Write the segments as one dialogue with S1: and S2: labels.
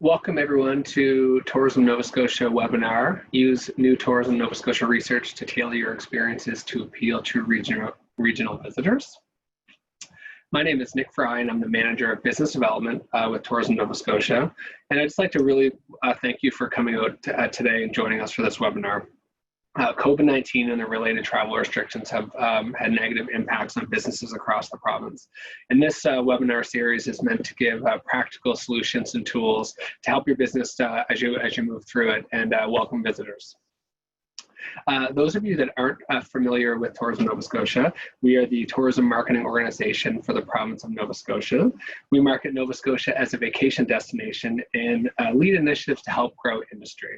S1: Welcome everyone to Tourism Nova Scotia webinar. Use new Tourism Nova Scotia research to tailor your experiences to appeal to regional visitors. My name is Nick Fry and I'm the Manager of Business Development with Tourism Nova Scotia. And I'd just like to really thank you for coming out today and joining us for this webinar. COVID-19 and the related travel restrictions have had negative impacts on businesses across the province. And this webinar series is meant to give practical solutions and tools to help your business as you move through it and welcome visitors. Those of you that aren't familiar with Tourism Nova Scotia, we are the tourism marketing organization for the province of Nova Scotia. We market Nova Scotia as a vacation destination and lead initiatives to help grow industry.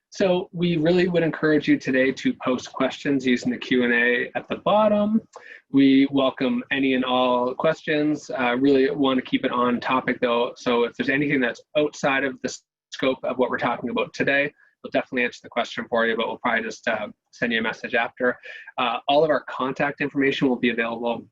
S1: So we really would encourage you today to post questions using the Q&A at the bottom. We welcome any and all questions. Really want to keep it on topic though. So if there's anything that's outside of the scope of what we're talking about today, we'll definitely answer the question for you, but we'll probably just send you a message after. All of our contact information will be available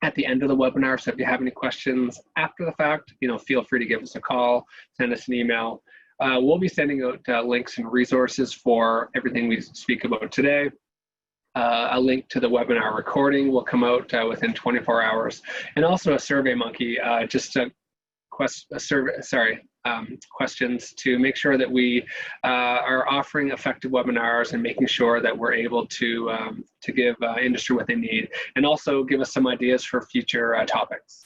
S1: at the end of the webinar. So if you have any questions after the fact, feel free to give us a call, send us an email. We'll be sending out links and resources for everything we speak about today. A link to the webinar recording will come out within 24 hours, and also a Survey Monkey, questions to make sure that we are offering effective webinars and making sure that we're able to give industry what they need, and also give us some ideas for future topics.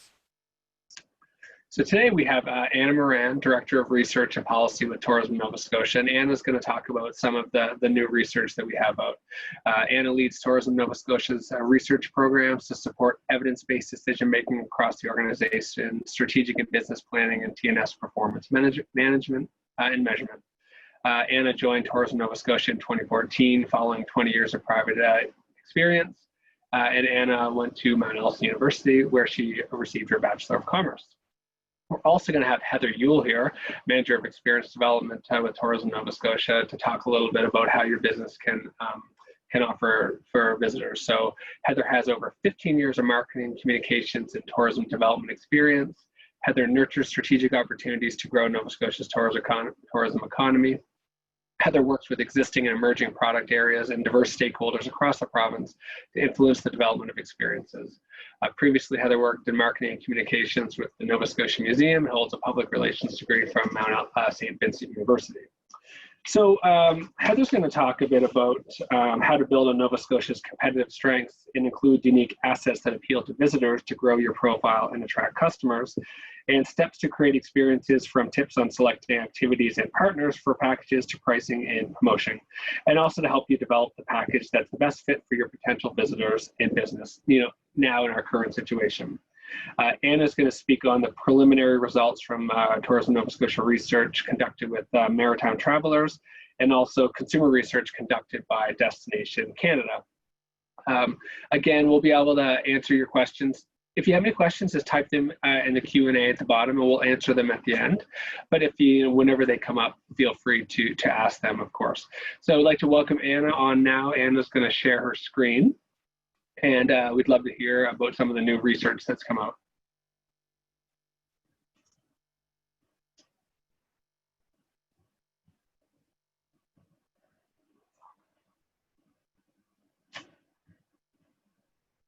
S1: So today we have Anna Moran, Director of Research and Policy with Tourism Nova Scotia, and Anna's going to talk about some of the new research that we have out. Anna leads Tourism Nova Scotia's research programs to support evidence-based decision-making across the organization, strategic and business planning, and TNS performance management and measurement. Anna joined Tourism Nova Scotia in 2014 following 20 years of private experience, and Anna went to Mount Elson University where she received her Bachelor of Commerce. We're also going to have Heather Yule here, Manager of Experience Development with Tourism Nova Scotia, to talk a little bit about how your business can offer for visitors. So Heather has over 15 years of marketing, communications, and tourism development experience. Heather nurtures strategic opportunities to grow Nova Scotia's tourism economy. Heather works with existing and emerging product areas and diverse stakeholders across the province to influence the development of experiences. Previously, Heather worked in marketing and communications with the Nova Scotia Museum and holds a public relations degree from Mount St. Vincent University. So Heather's going to talk a bit about how to build on Nova Scotia's competitive strengths and include unique assets that appeal to visitors to grow your profile and attract customers, and steps to create experiences from tips on selecting activities and partners for packages to pricing and promotion, and also to help you develop the package that's the best fit for your potential visitors and business, now in our current situation. Anna's going to speak on the preliminary results from Tourism Nova Scotia research conducted with Maritime travelers, and also consumer research conducted by Destination Canada. Again, we'll be able to answer your questions. If you have any questions, just type them in the Q&A at the bottom, and we'll answer them at the end. But if whenever they come up, feel free to ask them, of course. So I'd like to welcome Anna on now. Anna's going to share her screen, and we'd love to hear about some of the new research that's come out.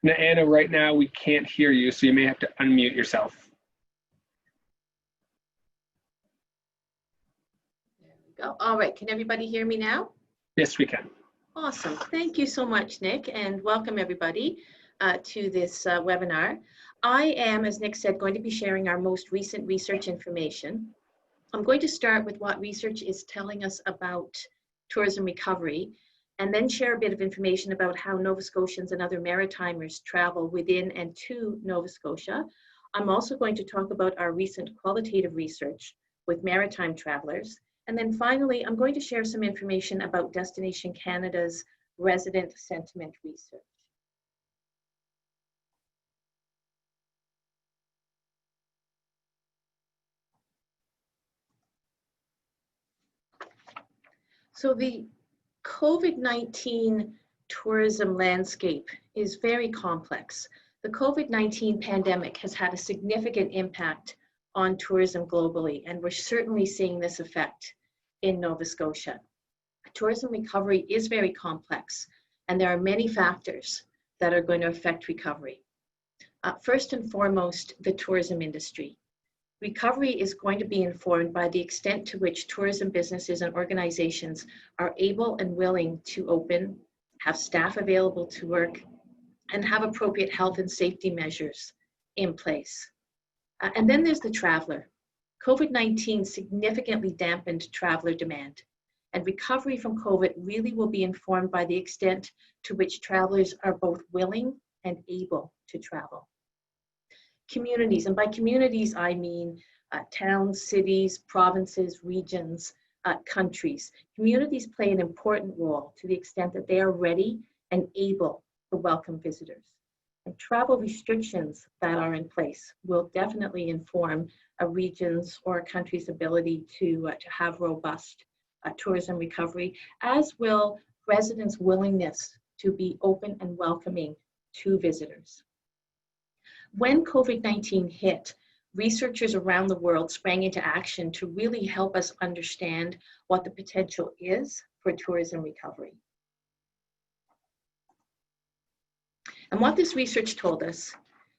S1: Now, Anna, right now we can't hear you, so you may have to unmute yourself.
S2: There we go. All right, can everybody hear me now?
S1: Yes, we can.
S2: Awesome. Thank you so much, Nick, and welcome everybody to this webinar. I am, as Nick said, going to be sharing our most recent research information. I'm going to start with what research is telling us about tourism recovery, and then share a bit of information about how Nova Scotians and other Maritimers travel within and to Nova Scotia. I'm also going to talk about our recent qualitative research with Maritime travelers. And then finally, I'm going to share some information about Destination Canada's resident sentiment research. So the COVID-19 tourism landscape is very complex. The COVID-19 pandemic has had a significant impact on tourism globally, and we're certainly seeing this effect in Nova Scotia. Tourism recovery is very complex, and there are many factors that are going to affect recovery. First and foremost, the tourism industry. Recovery is going to be informed by the extent to which tourism businesses and organizations are able and willing to open, have staff available to work, and have appropriate health and safety measures in place. And then there's the traveler. COVID-19 significantly dampened traveler demand, and recovery from COVID really will be informed by the extent to which travelers are both willing and able to travel. Communities, and by communities I mean towns, cities, provinces, regions, countries. Communities play an important role to the extent that they are ready and able to welcome visitors. And travel restrictions that are in place will definitely inform a region's or a country's ability to have robust tourism recovery, as will residents' willingness to be open and welcoming to visitors. When COVID-19 hit, researchers around the world sprang into action to really help us understand what the potential is for tourism recovery. And what this research told us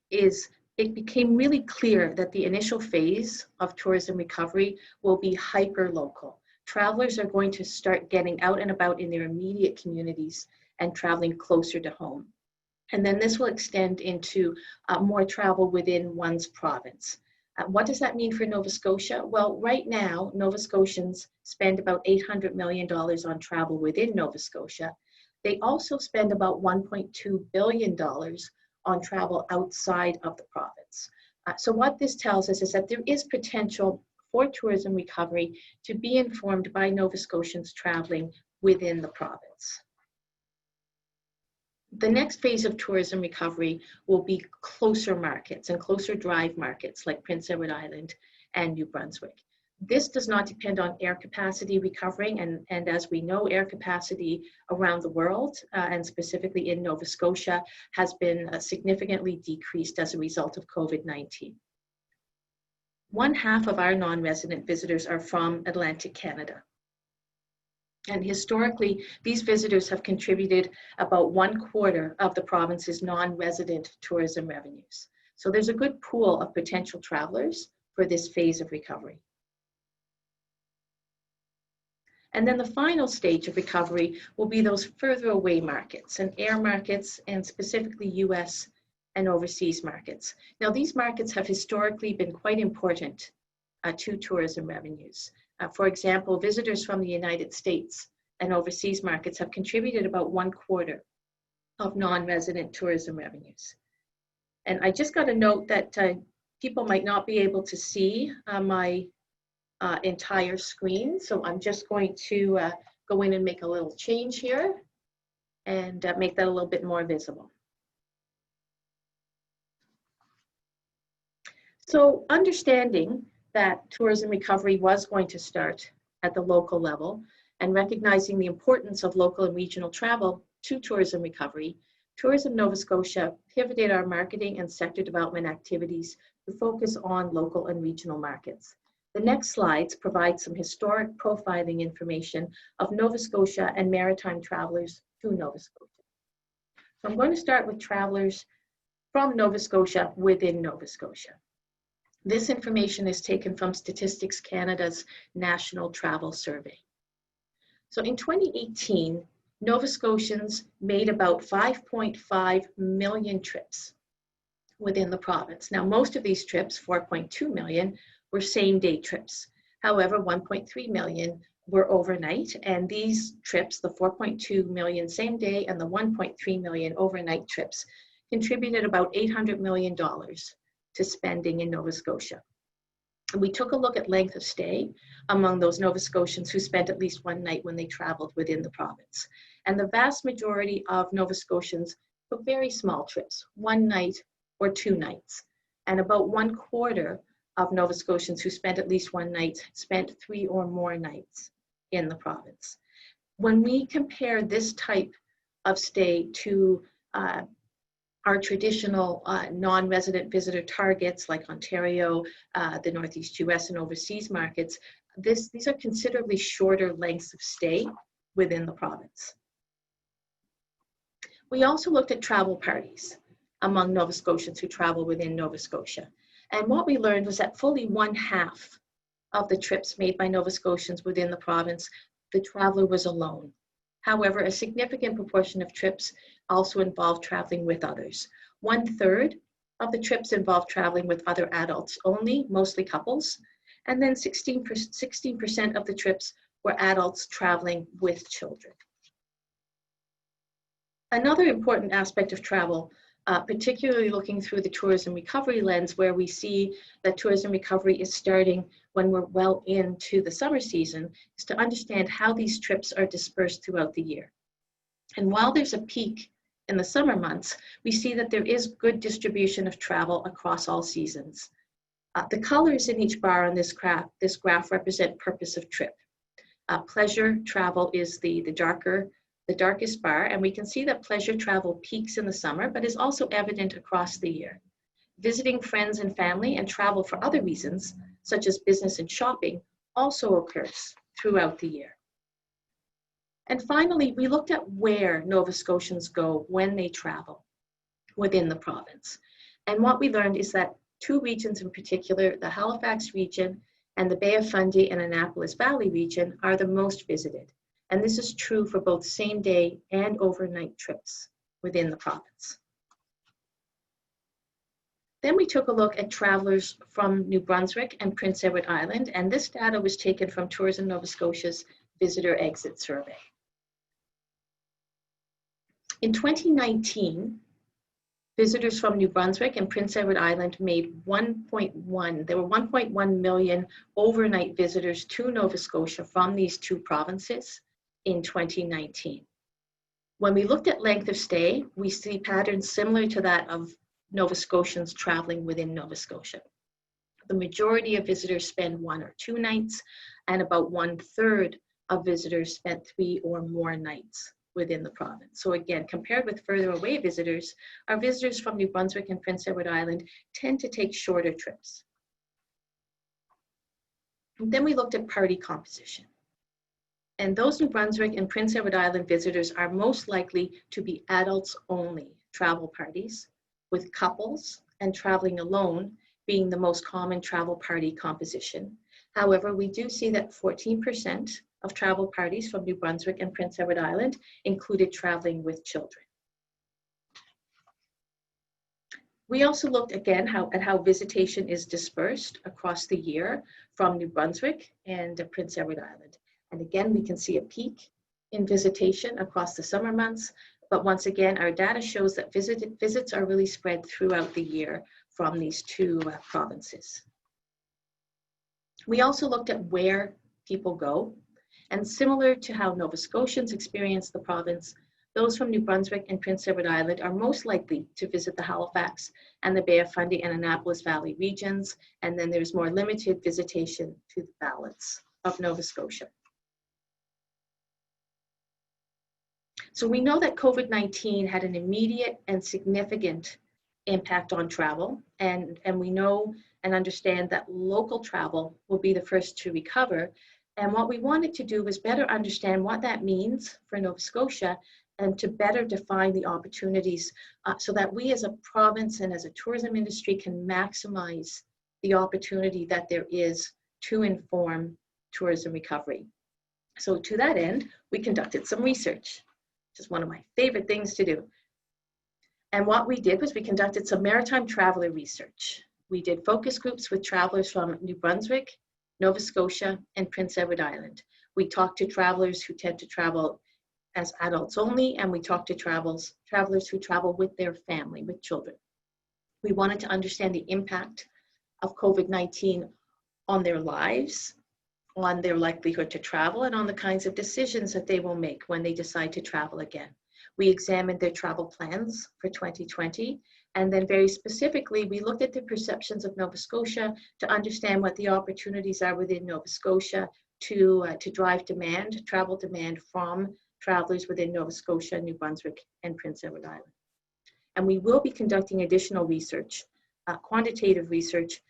S2: is it became really clear that the initial phase of tourism recovery will be hyper-local. Travelers are going to start getting out and about in their immediate communities and traveling closer to home. And then this will extend into more travel within one's province. What does that mean for Nova Scotia? Well, right now, Nova Scotians spend about $800 million on travel within Nova Scotia. They also spend about $1.2 billion on travel outside of the province. So what this tells us is that there is potential for tourism recovery to be informed by Nova Scotians traveling within the province. The next phase of tourism recovery will be closer markets and closer drive markets like Prince Edward Island and New Brunswick. This does not depend on air capacity recovering, and as we know, air capacity around the world, and specifically in Nova Scotia, has been significantly decreased as a result of COVID-19. One half of our non-resident visitors are from Atlantic Canada. And historically, these visitors have contributed about 1/4 of the province's non-resident tourism revenues. So there's a good pool of potential travelers for this phase of recovery. And then the final stage of recovery will be those further away markets and air markets, and specifically US and overseas markets. Now, these markets have historically been quite important to tourism revenues. For example, visitors from the United States and overseas markets have contributed about 1/4 of non-resident tourism revenues. And I just got a note that people might not be able to see my entire screen. So I'm just going to go in and make a little change here and make that a little bit more visible. So understanding that tourism recovery was going to start at the local level and recognizing the importance of local and regional travel to tourism recovery, Tourism Nova Scotia pivoted our marketing and sector development activities to focus on local and regional markets. The next slides provide some historic profiling information of Nova Scotia and maritime travelers to Nova Scotia. So I'm going to start with travelers from Nova Scotia within Nova Scotia. This information is taken from Statistics Canada's National Travel Survey. So in 2018, Nova Scotians made about 5.5 million trips within the province. Now, most of these trips, 4.2 million, were same-day trips. However, 1.3 million were overnight, and these trips, the 4.2 million same-day and the 1.3 million overnight trips, contributed about $800 million to spending in Nova Scotia. And we took a look at length of stay among those Nova Scotians who spent at least one night when they traveled within the province. And the vast majority of Nova Scotians took very small trips, 1 night or 2 nights. And about 1/4 of Nova Scotians who spent at least 1 night spent 3 or more nights in the province. When we compare this type of stay to our traditional non-resident visitor targets like Ontario, the Northeast US, and overseas markets, these are considerably shorter lengths of stay within the province. We also looked at travel parties among Nova Scotians who travel within Nova Scotia. And what we learned was that fully 1/2 of the trips made by Nova Scotians within the province, the traveler was alone. However, a significant proportion of trips also involved traveling with others. 1/3 of the trips involved traveling with other adults only, mostly couples. And then 16% of the trips were adults traveling with children. Another important aspect of travel, particularly looking through the tourism recovery lens, where we see that tourism recovery is starting when we're well into the summer season, is to understand how these trips are dispersed throughout the year. And while there's a peak in the summer months, we see that there is good distribution of travel across all seasons. The colors in each bar on this graph represent purpose of trip. Pleasure travel is the darkest bar, and we can see that pleasure travel peaks in the summer, but is also evident across the year. Visiting friends and family and travel for other reasons, such as business and shopping, also occurs throughout the year. And finally, we looked at where Nova Scotians go when they travel within the province. And what we learned is that 2 regions in particular, the Halifax region and the Bay of Fundy and Annapolis Valley region, are the most visited. And this is true for both same-day and overnight trips within the province. Then we took a look at travelers from New Brunswick and Prince Edward Island, and this data was taken from Tourism Nova Scotia's Visitor Exit Survey. In 2019, visitors from New Brunswick and Prince Edward Island made 1.1 million overnight visitors to Nova Scotia from these 2 provinces in 2019. When we looked at length of stay, we see patterns similar to that of Nova Scotians traveling within Nova Scotia. The majority of visitors spend 1 or 2 nights, and about 1/3 of visitors spent 3 or more nights within the province. So again, compared with further away visitors, our visitors from New Brunswick and Prince Edward Island tend to take shorter trips. And then we looked at party composition. And those New Brunswick and Prince Edward Island visitors are most likely to be adults only travel parties, with couples and traveling alone being the most common travel party composition. However, we do see that 14% of travel parties from New Brunswick and Prince Edward Island included traveling with children. We also looked again at how visitation is dispersed across the year from New Brunswick and Prince Edward Island. And again, we can see a peak in visitation across the summer months, but once again, our data shows that visits are really spread throughout the year from these 2 provinces. We also looked at where people go, and similar to how Nova Scotians experience the province, those from New Brunswick and Prince Edward Island are most likely to visit the Halifax and the Bay of Fundy and Annapolis Valley regions, and then there's more limited visitation to the balance of Nova Scotia. So we know that COVID-19 had an immediate and significant impact on travel, and we know and understand that local travel will be the first to recover. And what we wanted to do was better understand what that means for Nova Scotia and to better define the opportunities so that we as a province and as a tourism industry can maximize the opportunity that there is to inform tourism recovery. So to that end, we conducted some research, which is one of my favorite things to do. And what we did was we conducted some maritime traveler research. We did focus groups with travelers from New Brunswick, Nova Scotia, and Prince Edward Island. We talked to travelers who tend to travel as adults only, and we talked to travelers who travel with their family, with children. We wanted to understand the impact of COVID-19 on their lives, on their likelihood to travel, and on the kinds of decisions that they will make when they decide to travel again. We examined their travel plans for 2020, and then very specifically, we looked at the perceptions of Nova Scotia to understand what the opportunities are within Nova Scotia to drive demand, travel demand from travelers within Nova Scotia, New Brunswick, and Prince Edward Island. And we will be conducting additional research, quantitative research,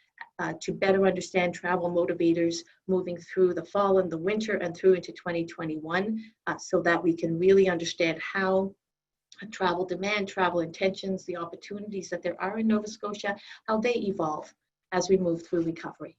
S2: to better understand travel motivators moving through the fall and the winter and through into 2021, so that we can really understand how travel demand, travel intentions, the opportunities that there are in Nova Scotia, how they evolve as we move through recovery.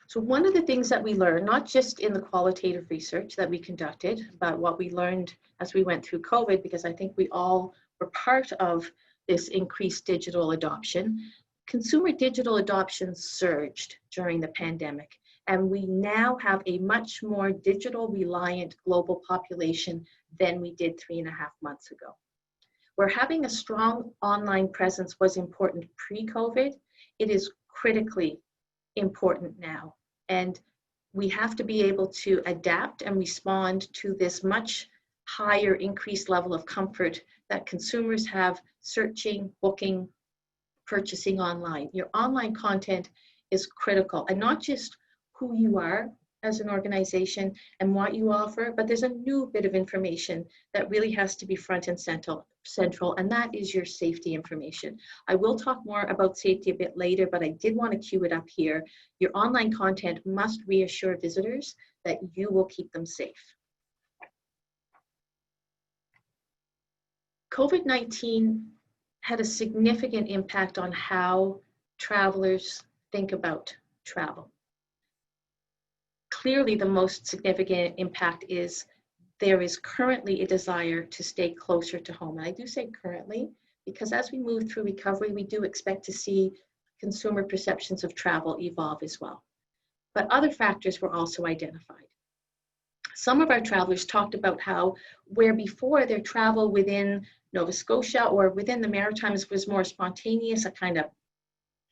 S2: So one of the things that we learned, not just in the qualitative research that we conducted, but what we learned as we went through COVID, because I think we all were part of this increased digital adoption, consumer digital adoption surged during the pandemic. And we now have a much more digital reliant global population than we did 3.5 months ago. Where having a strong online presence was important pre-COVID, it is critically important now. And we have to be able to adapt and respond to this much higher increased level of comfort that consumers have searching, booking, purchasing online. Your online content is critical, and not just who you are as an organization and what you offer, but there's a new bit of information that really has to be front and central, and that is your safety information. I will talk more about safety a bit later, but I did want to cue it up here. Your online content must reassure visitors that you will keep them safe. COVID-19 had a significant impact on how travelers think about travel. Clearly, the most significant impact is there is currently a desire to stay closer to home. And I do say currently, because as we move through recovery, we do expect to see consumer perceptions of travel evolve as well. But other factors were also identified. Some of our travelers talked about how, where before their travel within Nova Scotia or within the Maritimes was more spontaneous, a kind of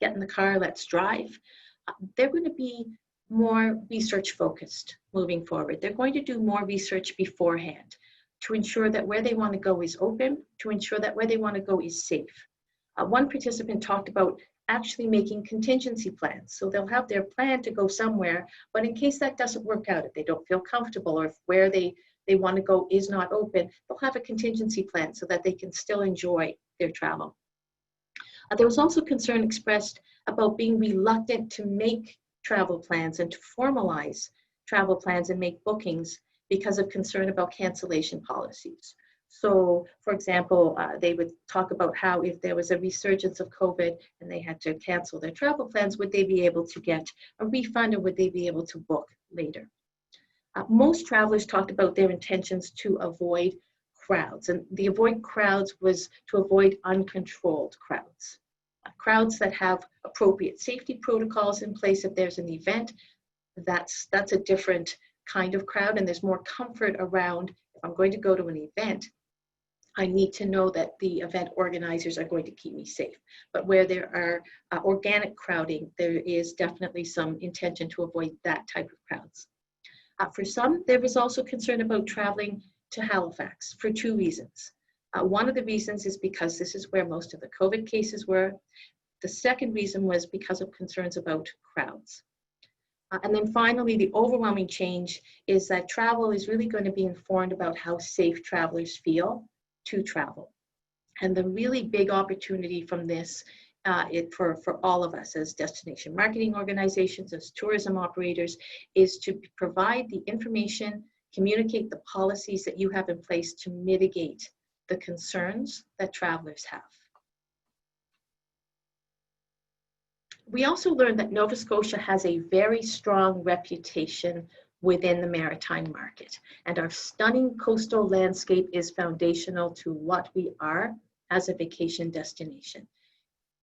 S2: get in the car, let's drive, they're going to be more research focused moving forward. They're going to do more research beforehand to ensure that where they want to go is open, to ensure that where they want to go is safe. One participant talked about actually making contingency plans. So they'll have their plan to go somewhere, but in case that doesn't work out, if they don't feel comfortable or if where they want to go is not open, they'll have a contingency plan so that they can still enjoy their travel. There was also concern expressed about being reluctant to make travel plans and to formalize travel plans and make bookings because of concern about cancellation policies. So, for example, they would talk about how if there was a resurgence of COVID and they had to cancel their travel plans, would they be able to get a refund or would they be able to book later? Most travelers talked about their intentions to avoid crowds, and the avoid crowds was to avoid uncontrolled crowds. Crowds that have appropriate safety protocols in place if there's an event, that's a different kind of crowd, and there's more comfort around if I'm going to go to an event, I need to know that the event organizers are going to keep me safe. But where there are organic crowding, there is definitely some intention to avoid that type of crowds. For some, there was also concern about traveling to Halifax for two reasons. One of the reasons is because this is where most of the COVID cases were. The second reason was because of concerns about crowds. And then finally, the overwhelming change is that travel is really going to be informed about how safe travelers feel to travel. And the really big opportunity from this for all of us as destination marketing organizations, as tourism operators, is to provide the information, communicate the policies that you have in place to mitigate the concerns that travelers have. We also learned that Nova Scotia has a very strong reputation within the maritime market, and our stunning coastal landscape is foundational to what we are as a vacation destination.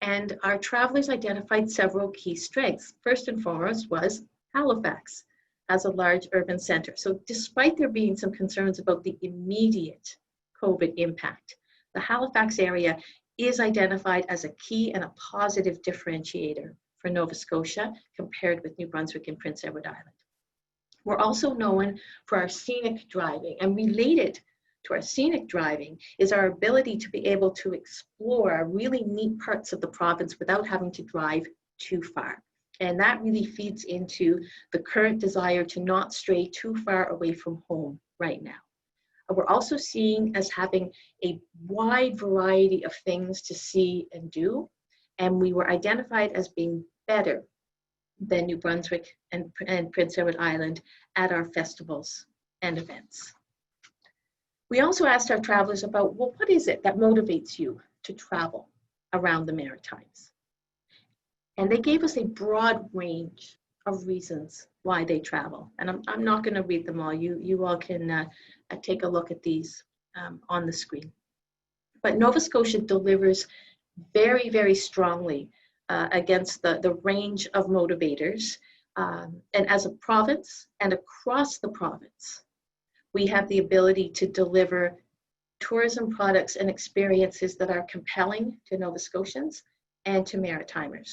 S2: And our travelers identified several key strengths. First and foremost was Halifax as a large urban center. So despite there being some concerns about the immediate COVID impact, the Halifax area is identified as a key and a positive differentiator for Nova Scotia compared with New Brunswick and Prince Edward Island. We're also known for our scenic driving, and related to our scenic driving is our ability to be able to explore really neat parts of the province without having to drive too far. And that really feeds into the current desire to not stray too far away from home right now. We're also seen as having a wide variety of things to see and do, and we were identified as being better than New Brunswick and Prince Edward Island at our festivals and events. We also asked our travelers about, well, what is it that motivates you to travel around the Maritimes? And they gave us a broad range of reasons why they travel. And I'm not going to read them all. You all can take a look at these on the screen. But Nova Scotia delivers very, very strongly against the range of motivators. And as a province and across the province, we have the ability to deliver tourism products and experiences that are compelling to Nova Scotians and to Maritimers.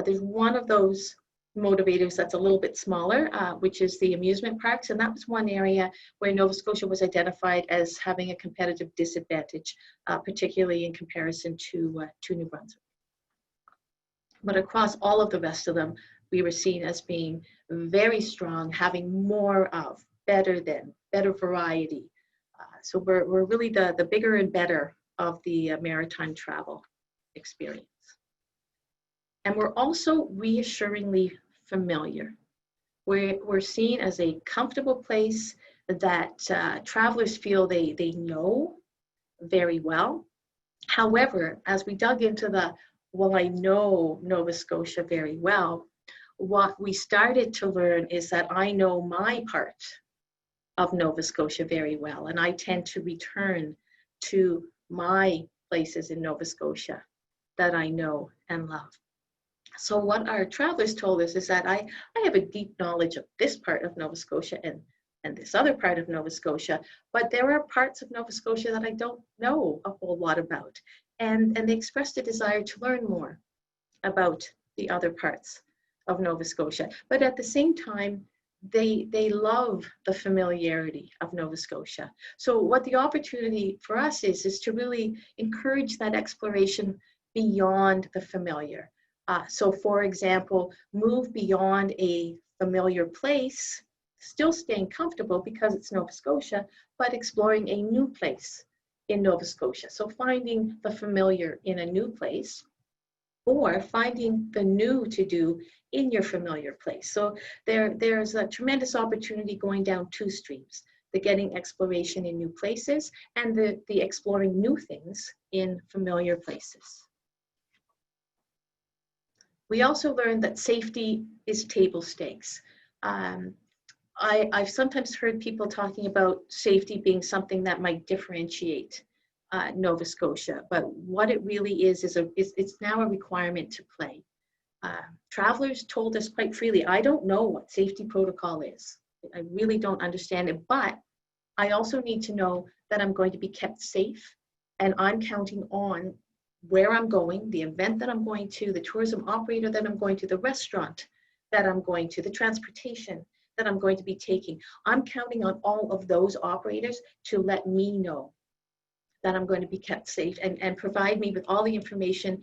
S2: There's one of those motivators that's a little bit smaller, which is the amusement parks. And that was one area where Nova Scotia was identified as having a competitive disadvantage, particularly in comparison to New Brunswick. But across all of the rest of them, we were seen as being very strong, having more of, better than, better variety. So we're really the bigger and better of the maritime travel experience. And we're also reassuringly familiar. We're seen as a comfortable place that travelers feel they know very well. However, as we dug into well, I know Nova Scotia very well, what we started to learn is that I know my part of Nova Scotia very well, and I tend to return to my places in Nova Scotia that I know and love. So what our travelers told us is that I have a deep knowledge of this part of Nova Scotia and this other part of Nova Scotia, but there are parts of Nova Scotia that I don't know a whole lot about. And they expressed a desire to learn more about the other parts of Nova Scotia. But at the same time, they love the familiarity of Nova Scotia. So what the opportunity for us is to really encourage that exploration beyond the familiar. So for example, move beyond a familiar place, still staying comfortable because it's Nova Scotia, but exploring a new place in Nova Scotia. So finding the familiar in a new place, or finding the new to do in your familiar place. So there's a tremendous opportunity going down two streams, the getting exploration in new places and the exploring new things in familiar places. We also learned that safety is table stakes. I've sometimes heard people talking about safety being something that might differentiate Nova Scotia, but what it really is it's now a requirement to play. Travelers told us quite freely, I don't know what safety protocol is. I really don't understand it, but I also need to know that I'm going to be kept safe, and I'm counting on where I'm going, the event that I'm going to, the tourism operator that I'm going to, the restaurant that I'm going to, the transportation that I'm going to be taking. I'm counting on all of those operators to let me know that I'm going to be kept safe and provide me with all the information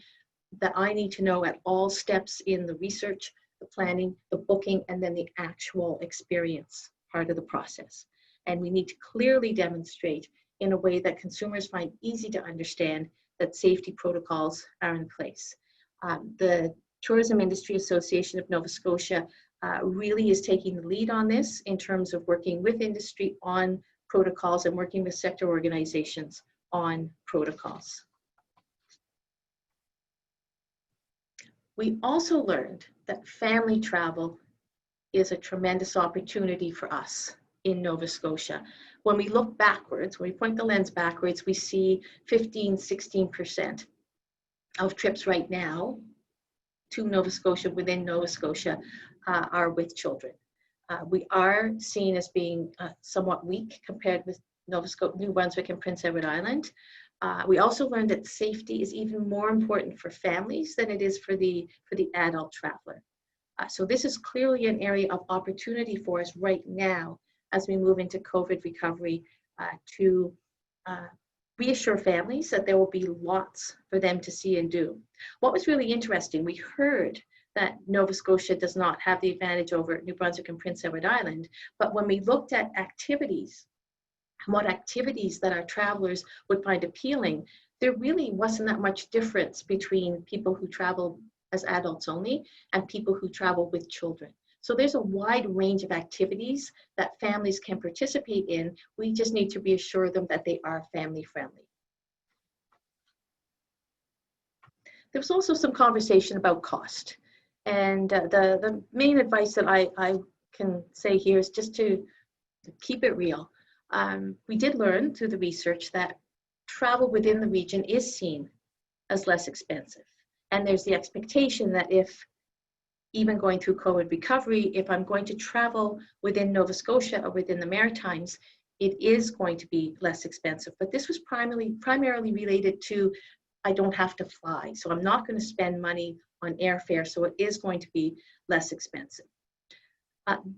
S2: that I need to know at all steps in the research, the planning, the booking, and then the actual experience part of the process. And we need to clearly demonstrate in a way that consumers find easy to understand that safety protocols are in place. The Tourism Industry Association of Nova Scotia really is taking the lead on this in terms of working with industry on protocols and working with sector organizations on protocols. We also learned that family travel is a tremendous opportunity for us in Nova Scotia. When we look backwards, when we point the lens backwards, we see 15–16% of trips right now to Nova Scotia, within Nova Scotia, are with children. We are seen as being somewhat weak compared with New Brunswick and Prince Edward Island. We also learned that safety is even more important for families than it is for the adult traveler. So this is clearly an area of opportunity for us right now as we move into COVID recovery, to reassure families that there will be lots for them to see and do. What was really interesting, we heard that Nova Scotia does not have the advantage over New Brunswick and Prince Edward Island, but when we looked at activities what activities that our travelers would find appealing, there really wasn't that much difference between people who travel as adults only and people who travel with children. So there's a wide range of activities that families can participate in. We just need to reassure them that they are family friendly. There was also some conversation about cost. And the main advice that I can say here is just to keep it real. We did learn through the research that travel within the region is seen as less expensive. And there's the expectation that if, even going through COVID recovery, if I'm going to travel within Nova Scotia or within the Maritimes, it is going to be less expensive. But this was primarily related to, I don't have to fly. So I'm not going to spend money on airfare, so it is going to be less expensive.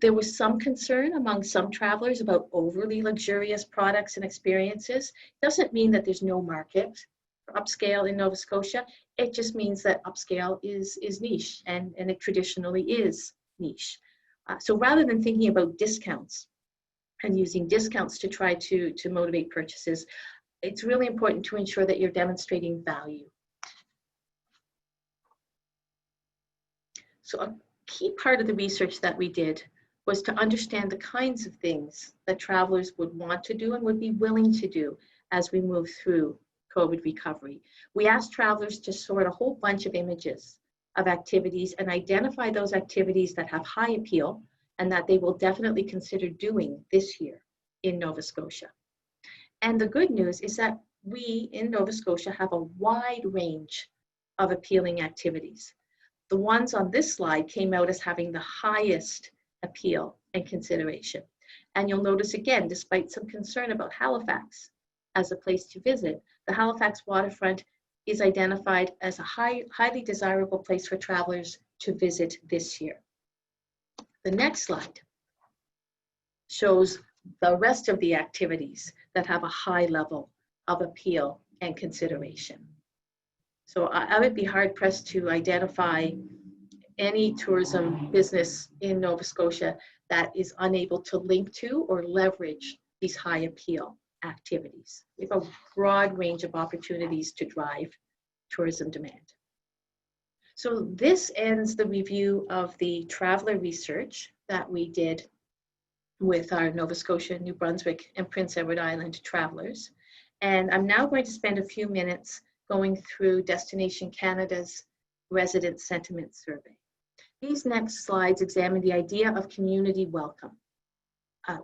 S2: There was some concern among some travelers about overly luxurious products and experiences. Doesn't mean that there's no market for upscale in Nova Scotia. It just means that upscale is niche, and it traditionally is niche. So rather than thinking about discounts and using discounts to try to motivate purchases, it's really important to ensure that you're demonstrating value. So a key part of the research that we did was to understand the kinds of things that travelers would want to do and would be willing to do as we move through COVID recovery. We asked travelers to sort a whole bunch of images of activities and identify those activities that have high appeal and that they will definitely consider doing this year in Nova Scotia. And the good news is that we in Nova Scotia have a wide range of appealing activities. The ones on this slide came out as having the highest appeal and consideration. And you'll notice again, despite some concern about Halifax as a place to visit, the Halifax waterfront is identified as a highly desirable place for travelers to visit this year. The next slide shows the rest of the activities that have a high level of appeal and consideration. So I would be hard pressed to identify any tourism business in Nova Scotia that is unable to link to or leverage these high appeal activities. We have a broad range of opportunities to drive tourism demand. So this ends the review of the traveler research that we did with our Nova Scotia, New Brunswick, and Prince Edward Island travelers. And I'm now going to spend a few minutes going through Destination Canada's resident sentiment survey. These next slides examine the idea of community welcome.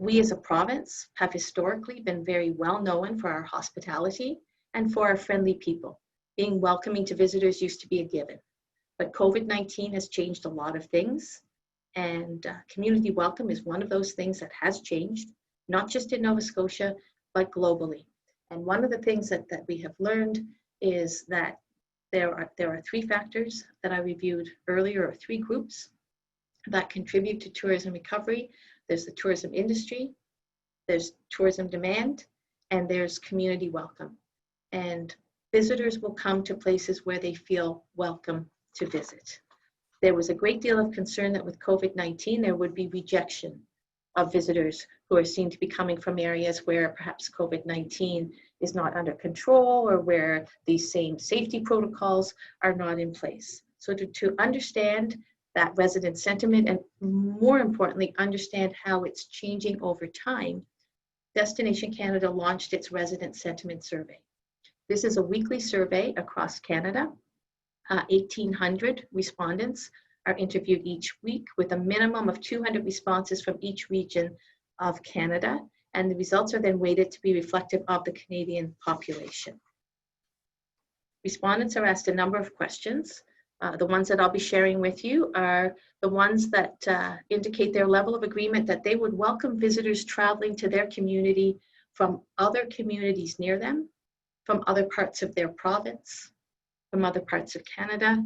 S2: We as a province have historically been very well known for our hospitality and for our friendly people. Being welcoming to visitors used to be a given, but COVID-19 has changed a lot of things, and community welcome is one of those things that has changed, not just in Nova Scotia, but globally. And one of the things that we have learned is that there are three factors that I reviewed earlier, or three groups that contribute to tourism recovery. There's the tourism industry, there's tourism demand, and there's community welcome. And visitors will come to places where they feel welcome to visit. There was a great deal of concern that with COVID-19, there would be rejection of visitors who are seen to be coming from areas where perhaps COVID-19 is not under control or where these same safety protocols are not in place. So to understand that resident sentiment, and more importantly, understand how it's changing over time, Destination Canada launched its resident sentiment survey. This is a weekly survey across Canada. 1,800 respondents are interviewed each week with a minimum of 200 responses from each region of Canada, and the results are then weighted to be reflective of the Canadian population. Respondents are asked a number of questions. The ones that I'll be sharing with you are the ones that indicate their level of agreement that they would welcome visitors traveling to their community from other communities near them, from other parts of their province, from other parts of Canada,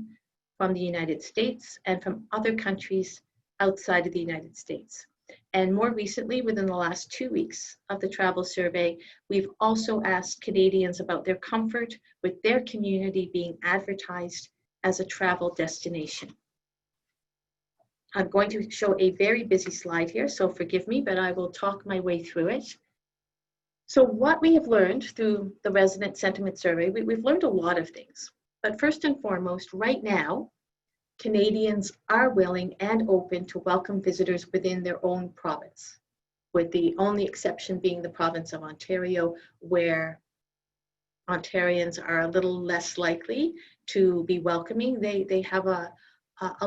S2: from the United States, and from other countries outside of the United States. And more recently, within the last 2 weeks of the travel survey, we've also asked Canadians about their comfort with their community being advertised as a travel destination. I'm going to show a very busy slide here, so forgive me, but I will talk my way through it. So what we have learned through the resident sentiment survey, we've learned a lot of things. But first and foremost, right now, Canadians are willing and open to welcome visitors within their own province, with the only exception being the province of Ontario, where Ontarians are a little less likely to be welcoming. They have a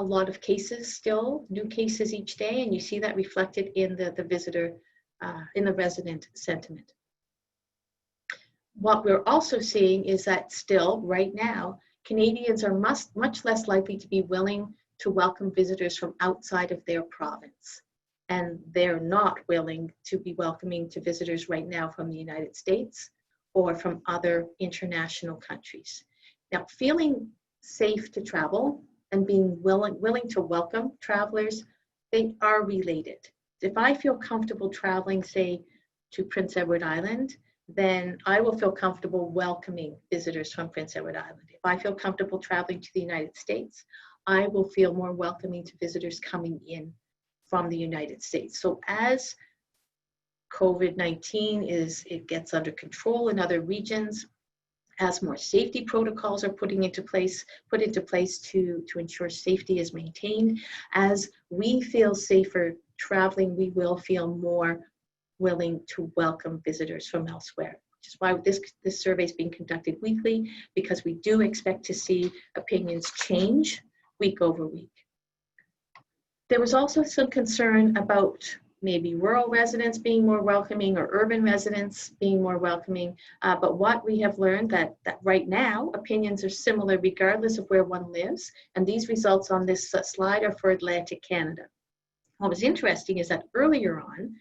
S2: lot of cases still, new cases each day, and you see that reflected in the visitor, in the resident sentiment. What we're also seeing is that still, right now, Canadians are much less likely to be willing to welcome visitors from outside of their province. And they're not willing to be welcoming to visitors right now from the United States or from other international countries. Now, feeling safe to travel and being willing to welcome travelers, they are related. If I feel comfortable traveling, say, to Prince Edward Island, then I will feel comfortable welcoming visitors from Prince Edward Island. If I feel comfortable traveling to the United States, I will feel more welcoming to visitors coming in from the United States. So as COVID-19 it gets under control in other regions, as more safety protocols are put into place to ensure safety is maintained, as we feel safer traveling, we will feel more willing to welcome visitors from elsewhere, which is why this survey is being conducted weekly, because we do expect to see opinions change week over week. There was also some concern about maybe rural residents being more welcoming or urban residents being more welcoming, but what we have learned that right now, opinions are similar regardless of where one lives, and these results on this slide are for Atlantic Canada. What was interesting is that earlier on,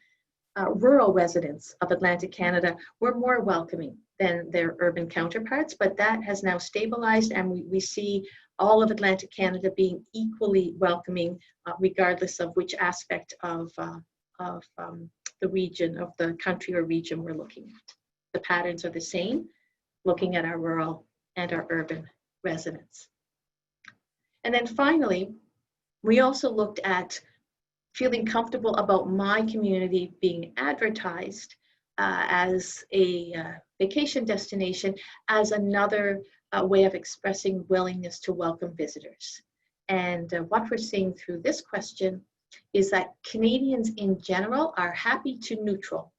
S2: rural residents of Atlantic Canada were more welcoming than their urban counterparts, but that has now stabilized, and we see all of Atlantic Canada being equally welcoming, regardless of which aspect of the region, of the country or region we're looking at. The patterns are the same, looking at our rural and our urban residents. And then finally, we also looked at feeling comfortable about my community being advertised as a vacation destination, as another way of expressing willingness to welcome visitors. And what we're seeing through this question is that Canadians in general are happy to neutral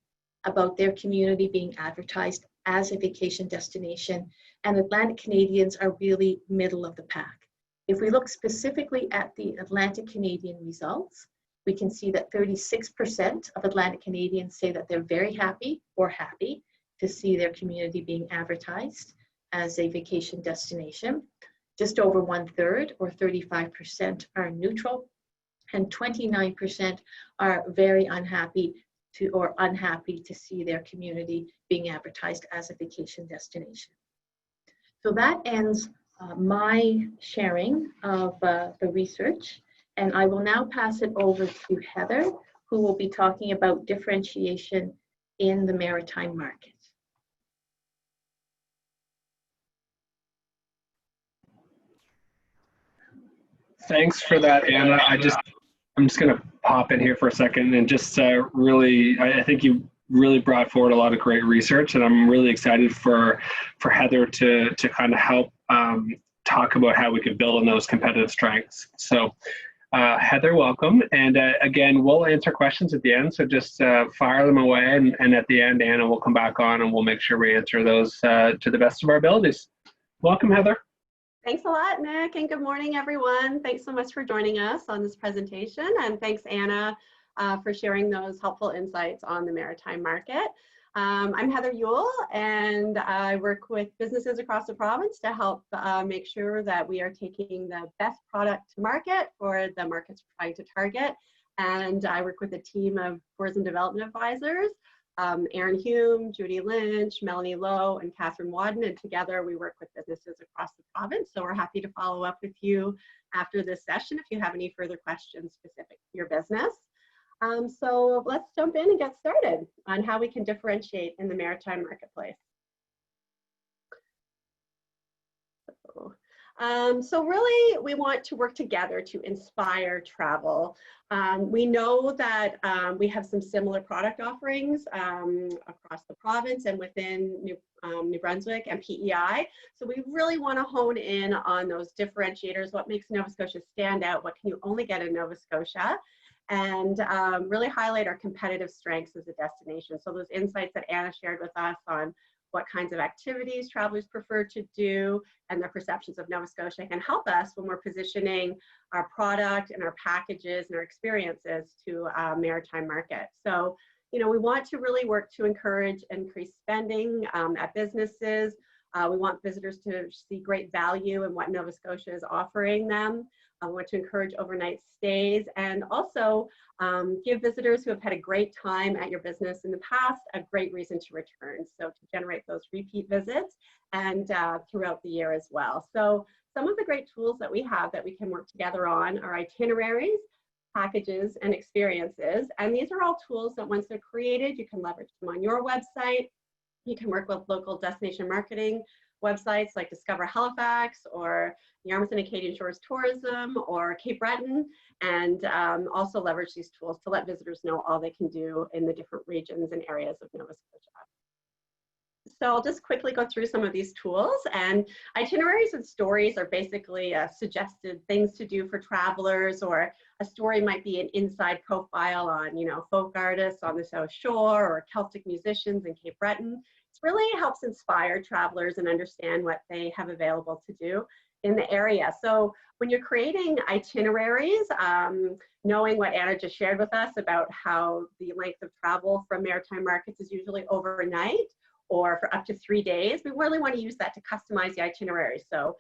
S2: about their community being advertised as a vacation destination, and Atlantic Canadians are really middle of the pack. If we look specifically at the Atlantic Canadian results, we can see that 36% of Atlantic Canadians say that they're very happy or happy to see their community being advertised as a vacation destination. Just over 1/3, or 35%, are neutral, and 29% are very unhappy to see their community being advertised as a vacation destination. So that ends my sharing of the research. And I will now pass it over to Heather, who will be talking about differentiation in the maritime market.
S1: Thanks for that, Anna. I'm just going to pop in here for a second and just really, I think you really brought forward a lot of great research, and I'm really excited for Heather to kind of help talk about how we could build on those competitive strengths. So Heather, welcome. And again, we'll answer questions at the end, so just fire them away, and at the end, Anna will come back on and we'll make sure we answer those to the best of our abilities. Welcome, Heather.
S3: Thanks a lot, Nick, and good morning, everyone. Thanks so much for joining us on this presentation, and thanks, Anna, for sharing those helpful insights on the maritime market. I'm Heather Yule, and I work with businesses across the province to help make sure that we are taking the best product to market for the markets we're trying to target. And I work with a team of tourism development advisors, Erin Hume, Judy Lynch, Melanie Lowe, and Catherine Wadden, and together we work with businesses across the province. So we're happy to follow up with you after this session if you have any further questions specific to your business. So let's jump in and get started on how we can differentiate in the maritime marketplace. So, So really, we want to work together to inspire travel. We know that we have some similar product offerings across the province and within New Brunswick and PEI. So we really want to hone in on those differentiators, what makes Nova Scotia stand out, what can you only get in Nova Scotia, and really highlight our competitive strengths as a destination. So those insights that Anna shared with us on what kinds of activities travelers prefer to do and their perceptions of Nova Scotia can help us when we're positioning our product and our packages and our experiences to maritime market. So, you know, we want to really work to encourage increased spending at businesses. We want visitors to see great value in what Nova Scotia is offering them. We want to encourage overnight stays and also give visitors who have had a great time at your business in the past a great reason to return. So to generate those repeat visits and throughout the year as well. So some of the great tools that we have that we can work together on are itineraries, packages, and experiences. And these are all tools that once they're created, you can leverage them on your website. You can work with local destination marketing websites like Discover Halifax or Yarmouth and Acadian Shores Tourism or Cape Breton, and also leverage these tools to let visitors know all they can do in the different regions and areas of Nova Scotia. So I'll just quickly go through some of these tools, and itineraries and stories are basically suggested things to do for travelers, or a story might be an inside profile on, you know, folk artists on the South Shore or Celtic musicians in Cape Breton. It really helps inspire travelers and understand what they have available to do in the area. So when you're creating itineraries, knowing what Anna just shared with us about how the length of travel from maritime markets is usually overnight or for up to 3 days, we really want to use that to customize the itinerary. So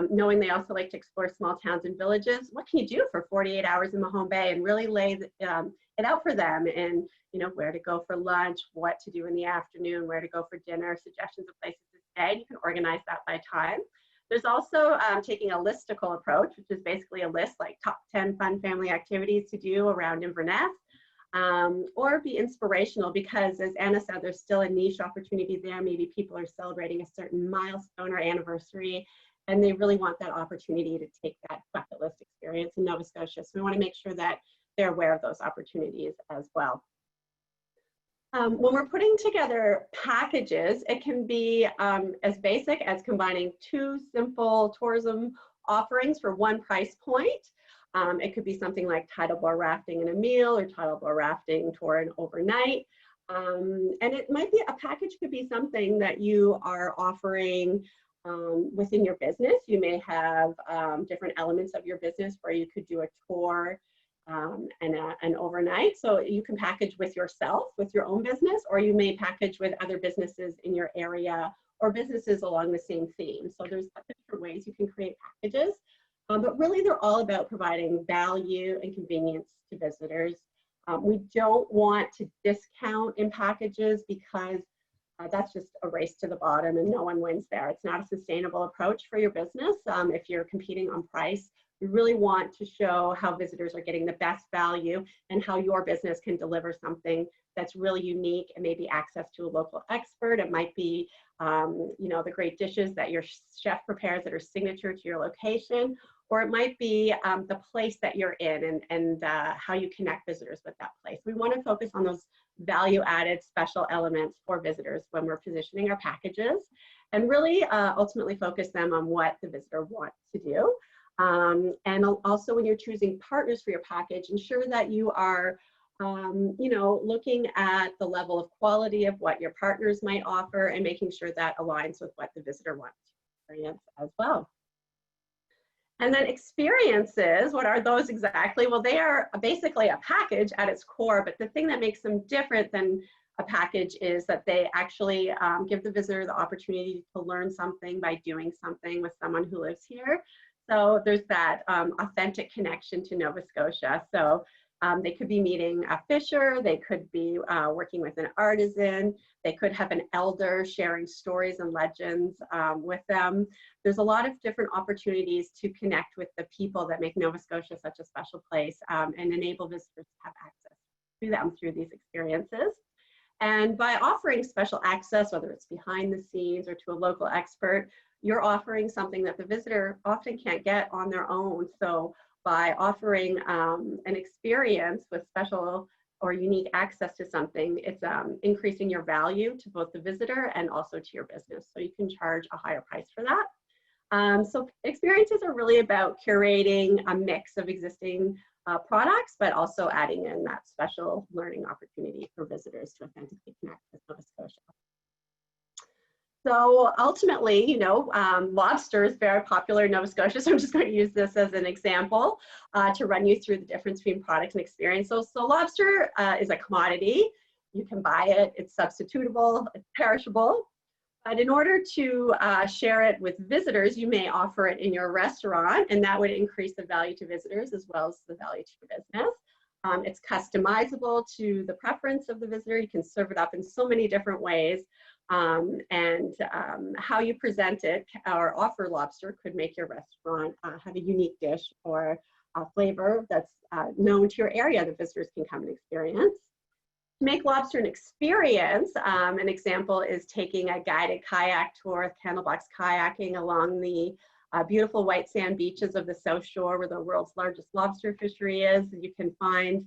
S3: knowing they also like to explore small towns and villages, what can you do for 48 hours in Mahone Bay, and really lay it out for them, and you know, where to go for lunch, what to do in the afternoon, where to go for dinner, suggestions of places to stay. You can organize that by time. There's also taking a listicle approach, which is basically a list like top 10 fun family activities to do around Inverness, or be inspirational, because as Anna said, there's still a niche opportunity there. Maybe people are celebrating a certain milestone or anniversary, and they really want that opportunity to take that bucket list experience in Nova Scotia. So we want to make sure that they're aware of those opportunities as well. When we're putting together packages, it can be as basic as combining 2 simple tourism offerings for one price point. It could be something like tidal bore rafting and a meal, or tidal bore rafting tour and overnight. And it might be, a package could be something that you are offering within your business. You may have different elements of your business where you could do a tour and an overnight. So you can package with yourself, with your own business, or you may package with other businesses in your area or businesses along the same theme. So there's different ways you can create packages, but really they're all about providing value and convenience to visitors. We don't want to discount in packages, because that's just a race to the bottom and no one wins there. It's not a sustainable approach for your business. If you're competing on price, we really want to show how visitors are getting the best value and how your business can deliver something that's really unique, and maybe access to a local expert. It might be, you know, the great dishes that your chef prepares that are signature to your location, or it might be the place that you're in and how you connect visitors with that place. We want to focus on those value-added special elements for visitors when we're positioning our packages, and really ultimately focus them on what the visitor wants to do. And also, when you're choosing partners for your package, ensure that you are you know, looking at the level of quality of what your partners might offer, and making sure that aligns with what the visitor wants to experience as well. And then experiences, what are those exactly? Well, they are basically a package at its core, but the thing that makes them different than a package is that they actually give the visitor the opportunity to learn something by doing something with someone who lives here. So there's that authentic connection to Nova Scotia. So they could be meeting a fisher, they could be working with an artisan, they could have an elder sharing stories and legends with them. There's a lot of different opportunities to connect with the people that make Nova Scotia such a special place, and enable visitors to have access to them through these experiences. And by offering special access, whether it's behind the scenes or to a local expert, you're offering something that the visitor often can't get on their own. So by offering an experience with special or unique access to something, it's increasing your value to both the visitor and also to your business. So you can charge a higher price for that. So experiences are really about curating a mix of existing products, but also adding in that special learning opportunity for visitors to authentically connect with Nova Scotia. So ultimately, you know, lobster is very popular in Nova Scotia, so I'm just going to use this as an example to run you through the difference between products and experience. So lobster is a commodity. You can buy it, it's substitutable, it's perishable. But in order to share it with visitors, you may offer it in your restaurant, and that would increase the value to visitors as well as the value to your business. It's customizable to the preference of the visitor. You can serve it up in so many different ways. How you present it or offer lobster could make your restaurant have a unique dish or a flavor that's known to your area that visitors can come and experience. To make lobster an experience, an example is taking a guided kayak tour, candlebox kayaking along the beautiful white sand beaches of the South Shore where the world's largest lobster fishery is. You can find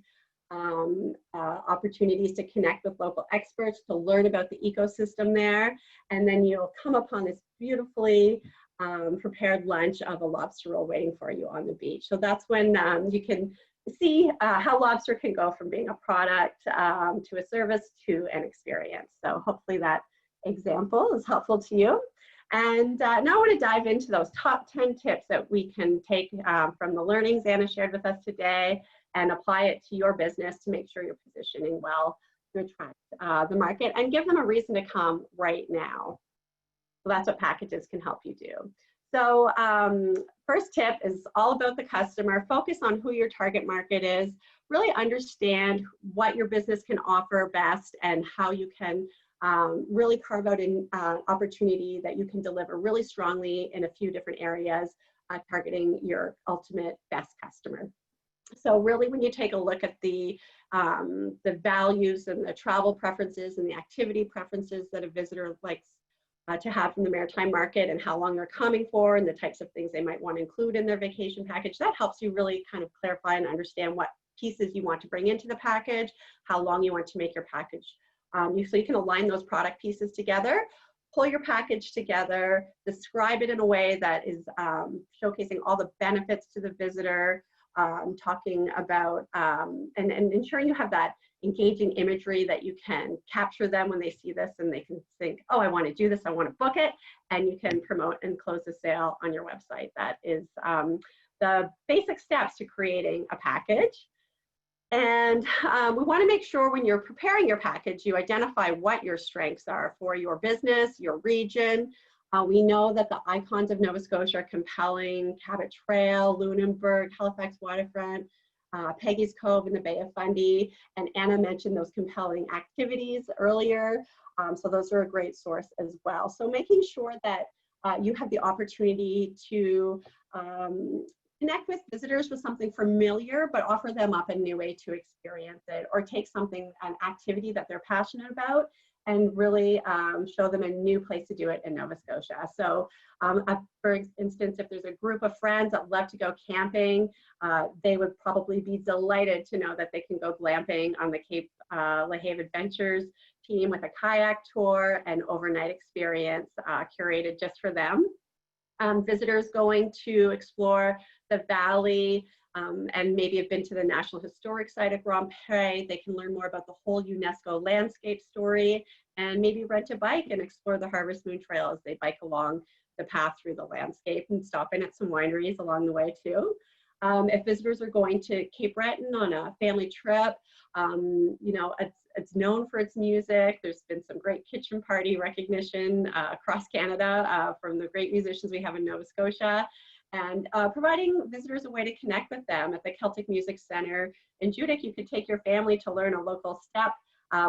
S3: opportunities to connect with local experts, to learn about the ecosystem there, and then you'll come upon this beautifully prepared lunch of a lobster roll waiting for you on the beach. So that's when you can see how lobster can go from being a product to a service to an experience. So hopefully that example is helpful to you. And now I want to dive into those top 10 tips that we can take from the learnings Anna shared with us today and apply it to your business to make sure you're positioning well to attract the market and give them a reason to come right now. So that's what packages can help you do. So first tip is all about the customer. Focus on who your target market is. Really understand what your business can offer best and how you can really carve out an opportunity that you can deliver really strongly in a few different areas, targeting your ultimate best customer. So really when you take a look at the values and the travel preferences and the activity preferences that a visitor likes to have from the maritime market and how long they're coming for and the types of things they might want to include in their vacation package, that helps you really kind of clarify and understand what pieces you want to bring into the package, how long you want to make your package. So you can align those product pieces together, pull your package together, describe it in a way that is showcasing all the benefits to the visitor, talking about and ensuring you have that engaging imagery that you can capture them when they see this and they can think, oh, I want to do this, I want to book it, and you can promote and close the sale on your website. That is the basic steps to creating a package. And we want to make sure when you're preparing your package, you identify what your strengths are for your business, your region. We know that the icons of Nova Scotia are compelling: Cabot Trail, Lunenburg, Halifax Waterfront, Peggy's Cove in the Bay of Fundy, and Anna mentioned those compelling activities earlier. So those are a great source as well. So making sure that you have the opportunity to connect with visitors with something familiar, but offer them up a new way to experience it, or take something, an activity that they're passionate about, and really show them a new place to do it in Nova Scotia. So for instance, if there's a group of friends that love to go camping, they would probably be delighted to know that they can go glamping on the Cape LaHave Adventures team with a kayak tour and overnight experience curated just for them. Visitors going to explore the valley and maybe have been to the National Historic Site at Grand Pré, they can learn more about the whole UNESCO landscape story and maybe rent a bike and explore the Harvest Moon Trail as they bike along the path through the landscape and stop in at some wineries along the way too. If visitors are going to Cape Breton on a family trip, you know, it's known for its music. There's been some great kitchen party recognition across Canada from the great musicians we have in Nova Scotia, and providing visitors a way to connect with them. At the Celtic Music Centre in Judique, you could take your family to learn a local step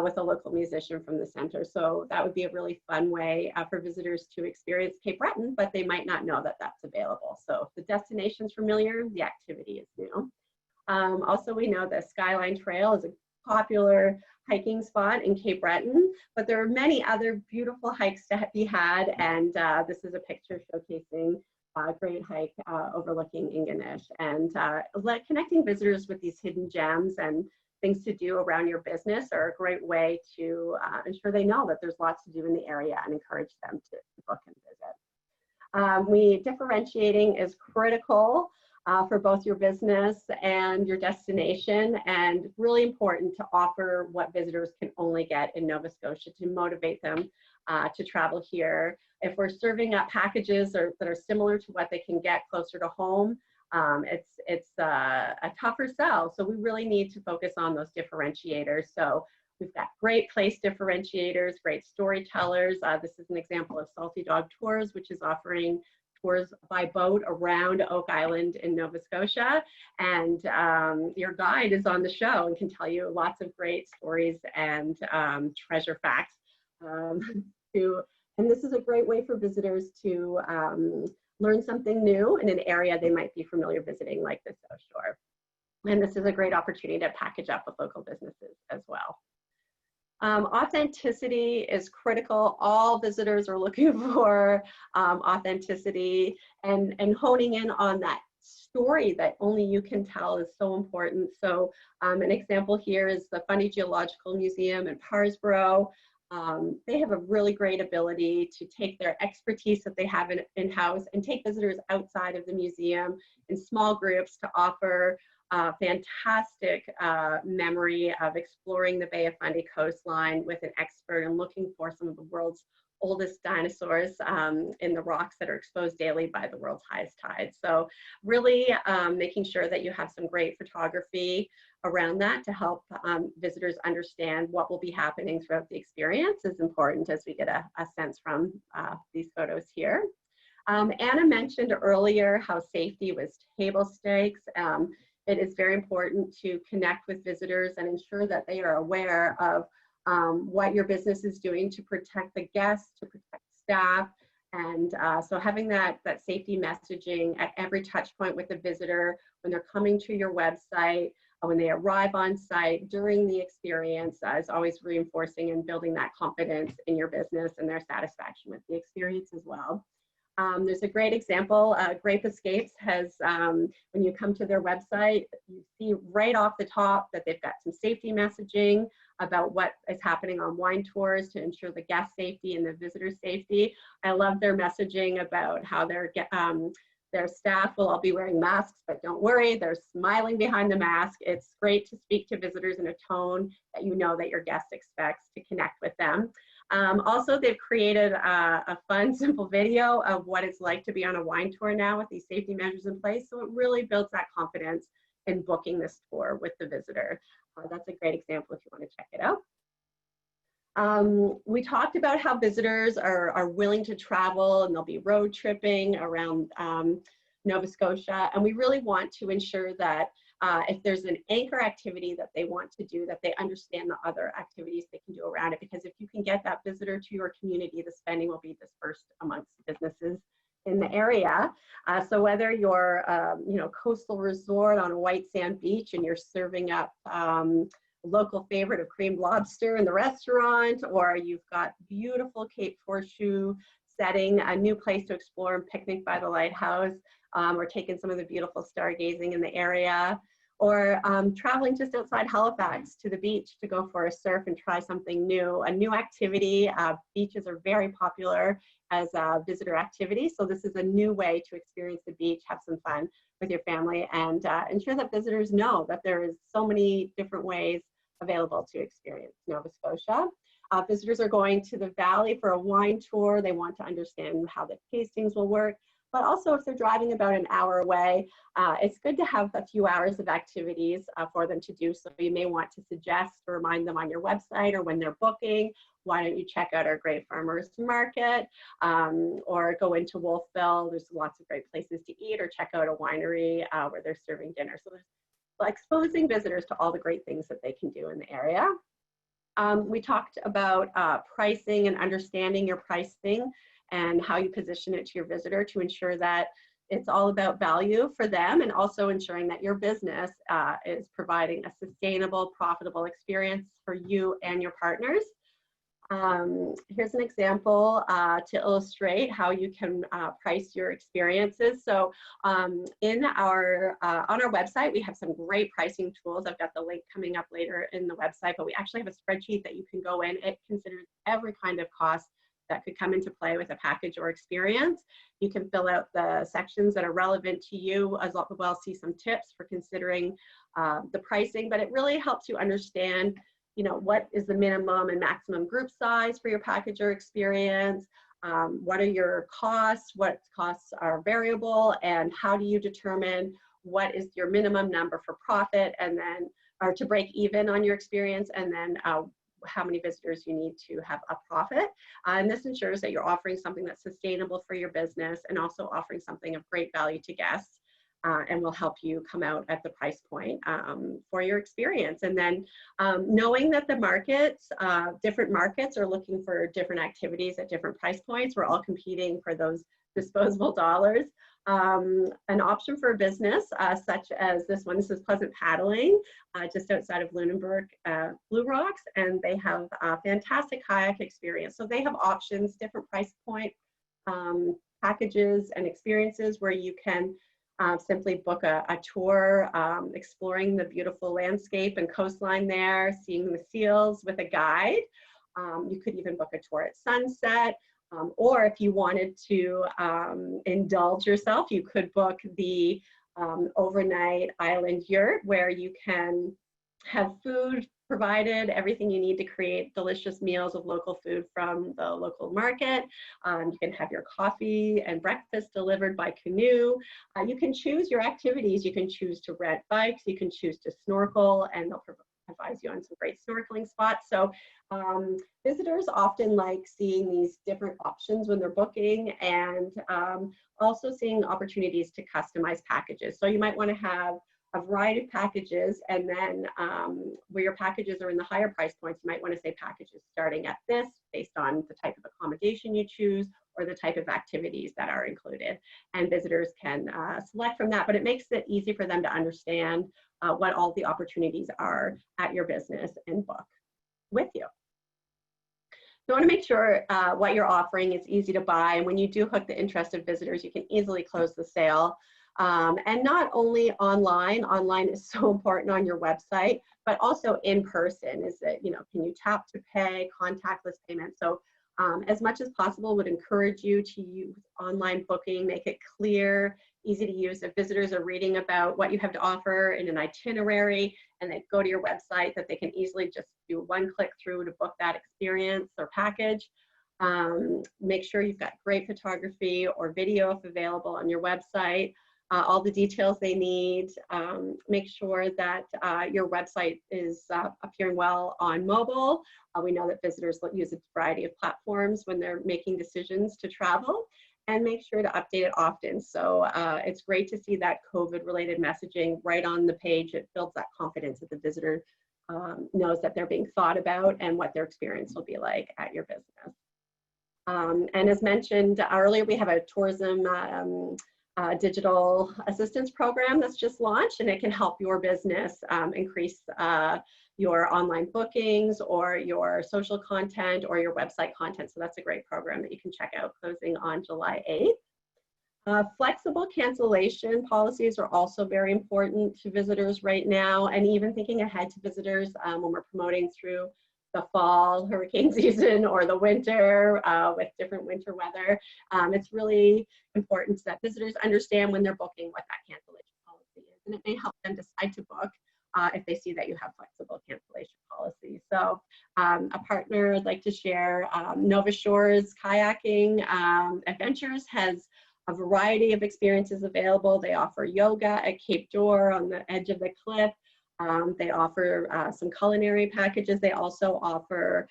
S3: with a local musician from the center. So that would be a really fun way for visitors to experience Cape Breton, but they might not know that that's available. So if the destination's familiar, the activity is new. Also, we know the Skyline Trail is a popular hiking spot in Cape Breton, but there are many other beautiful hikes to be had, and this is a picture showcasing a great hike overlooking Ingonish, and connecting visitors with these hidden gems and things to do around your business are a great way to ensure they know that there's lots to do in the area and encourage them to book and visit. Differentiating is critical for both your business and your destination, and really important to offer what visitors can only get in Nova Scotia to motivate them to travel here. If we're serving up packages that are similar to what they can get closer to home, it's a tougher sell. So we really need to focus on those differentiators. So we've got great place differentiators, great storytellers. This is an example of Salty Dog Tours, which is offering tours by boat around Oak Island in Nova Scotia. And your guide is on the show and can tell you lots of great stories and treasure facts. And this is a great way for visitors to learn something new in an area they might be familiar visiting, like the South Shore. And this is a great opportunity to package up with local businesses as well. Authenticity is critical. All visitors are looking for authenticity, and honing in on that story that only you can tell is so important. So an example here is the Fundy Geological Museum in Parsborough. They have a really great ability to take their expertise that they have in-house and take visitors outside of the museum in small groups to offer fantastic memory of exploring the Bay of Fundy coastline with an expert and looking for some of the world's oldest dinosaurs in the rocks that are exposed daily by the world's highest tide. So really making sure that you have some great photography around that to help visitors understand what will be happening throughout the experience is important, as we get a sense from these photos here. Anna mentioned earlier how safety was table stakes. It is very important to connect with visitors and ensure that they are aware of what your business is doing to protect the guests, to protect staff. And so having that safety messaging at every touch point with the visitor, when they're coming to your website, when they arrive on site, during the experience, is always reinforcing and building that confidence in your business and their satisfaction with the experience as well. There's a great example. Grape Escapes has, when you come to their website, you see right off the top that they've got some safety messaging about what is happening on wine tours to ensure the guest safety and the visitor safety. I love their messaging about how their staff will all be wearing masks, but don't worry, they're smiling behind the mask. It's great to speak to visitors in a tone that you know that your guest expects to connect with them. Also, they've created a fun, simple video of what it's like to be on a wine tour now with these safety measures in place. So it really builds that confidence in booking this tour with the visitor. That's a great example if you want to check it out. We talked about how visitors are willing to travel and they'll be road tripping around Nova Scotia. And we really want to ensure that if there's an anchor activity that they want to do, that they understand the other activities they can do around it. Because if you can get that visitor to your community, the spending will be dispersed amongst businesses in the area. So whether you're, coastal resort on a white sand beach and you're serving up local favorite of creamed lobster in the restaurant, or you've got beautiful Cape Horseshoe setting, a new place to explore and picnic by the lighthouse, or taking some of the beautiful stargazing in the area, or traveling just outside Halifax to the beach to go for a surf and try something new, a new activity. Beaches are very popular as a visitor activity, so this is a new way to experience the beach, have some fun with your family, and ensure that visitors know that there is so many different ways available to experience Nova Scotia. Visitors are going to the valley for a wine tour. They want to understand how the tastings will work. But also, if they're driving about an hour away, it's good to have a few hours of activities for them to do. So you may want to suggest or remind them on your website or when they're booking, why don't you check out our great farmers market, or go into Wolfville. There's lots of great places to eat, or check out a winery where they're serving dinner. So there's exposing visitors to all the great things that they can do in the area. We talked about pricing and understanding your pricing and how you position it to your visitor to ensure that it's all about value for them, and also ensuring that your business is providing a sustainable, profitable experience for you and your partners. Here's an example to illustrate how you can price your experiences. So on our website, we have some great pricing tools. I've got the link coming up later in the website, but we actually have a spreadsheet that you can go in. It considers every kind of cost that could come into play with a package or experience. You can fill out the sections that are relevant to you, as well see some tips for considering the pricing, but it really helps you understand, you know, what is the minimum and maximum group size for your package or experience? What are your costs? What costs are variable? And how do you determine what is your minimum number for profit, and then, or to break even on your experience, and then how many visitors you need to have a profit. And this ensures that you're offering something that's sustainable for your business, and also offering something of great value to guests. And will help you come out at the price point for your experience. And then knowing that the markets, different markets are looking for different activities at different price points. We're all competing for those disposable dollars. An option for a business such as this one, this is Pleasant Paddling, just outside of Lunenburg, Blue Rocks, and they have a fantastic kayak experience. So they have options, different price point packages and experiences where you can simply book a tour, exploring the beautiful landscape and coastline there, seeing the seals with a guide. You could even book a tour at sunset, or if you wanted to indulge yourself, you could book the overnight island yurt, where you can have food provided, everything you need to create delicious meals of local food from the local market. You can have your coffee and breakfast delivered by canoe. You can choose your activities. You can choose to rent bikes. You can choose to snorkel, and they'll advise you on some great snorkeling spots. So visitors often like seeing these different options when they're booking, and also seeing opportunities to customize packages. So you might want to have a variety of packages, and then where your packages are in the higher price points, you might want to say packages starting at this, based on the type of accommodation you choose or the type of activities that are included. And visitors can select from that, but it makes it easy for them to understand what all the opportunities are at your business and book with you. You want to make sure what you're offering is easy to buy, and when you do hook the interest of visitors, you can easily close the sale. And not only online is so important on your website, but also in person. Is that, you know, can you tap to pay, contactless payment? So as much as possible, would encourage you to use online booking, make it clear, easy to use. If visitors are reading about what you have to offer in an itinerary, and they go to your website, that they can easily just do one click through to book that experience or package. Make sure you've got great photography or video if available on your website. All the details they need. Make sure that your website is appearing well on mobile. We know that visitors use a variety of platforms when they're making decisions to travel, and make sure to update it often. So it's great to see that COVID-related messaging right on the page. It builds that confidence that the visitor knows that they're being thought about and what their experience will be like at your business. And as mentioned earlier, we have a tourism digital assistance program that's just launched, and it can help your business increase your online bookings or your social content or your website content. So that's a great program that you can check out, closing on July 8th. Flexible cancellation policies are also very important to visitors right now, and even thinking ahead to visitors when we're promoting through the fall hurricane season or the winter with different winter weather. It's really important that visitors understand when they're booking what that cancellation policy is, and it may help them decide to book if they see that you have flexible cancellation policies. So a partner I'd like to share, Nova Shore's Kayaking Adventures has a variety of experiences available. They offer yoga at Cape Dore on the edge of the cliff. They offer some culinary packages. They also offer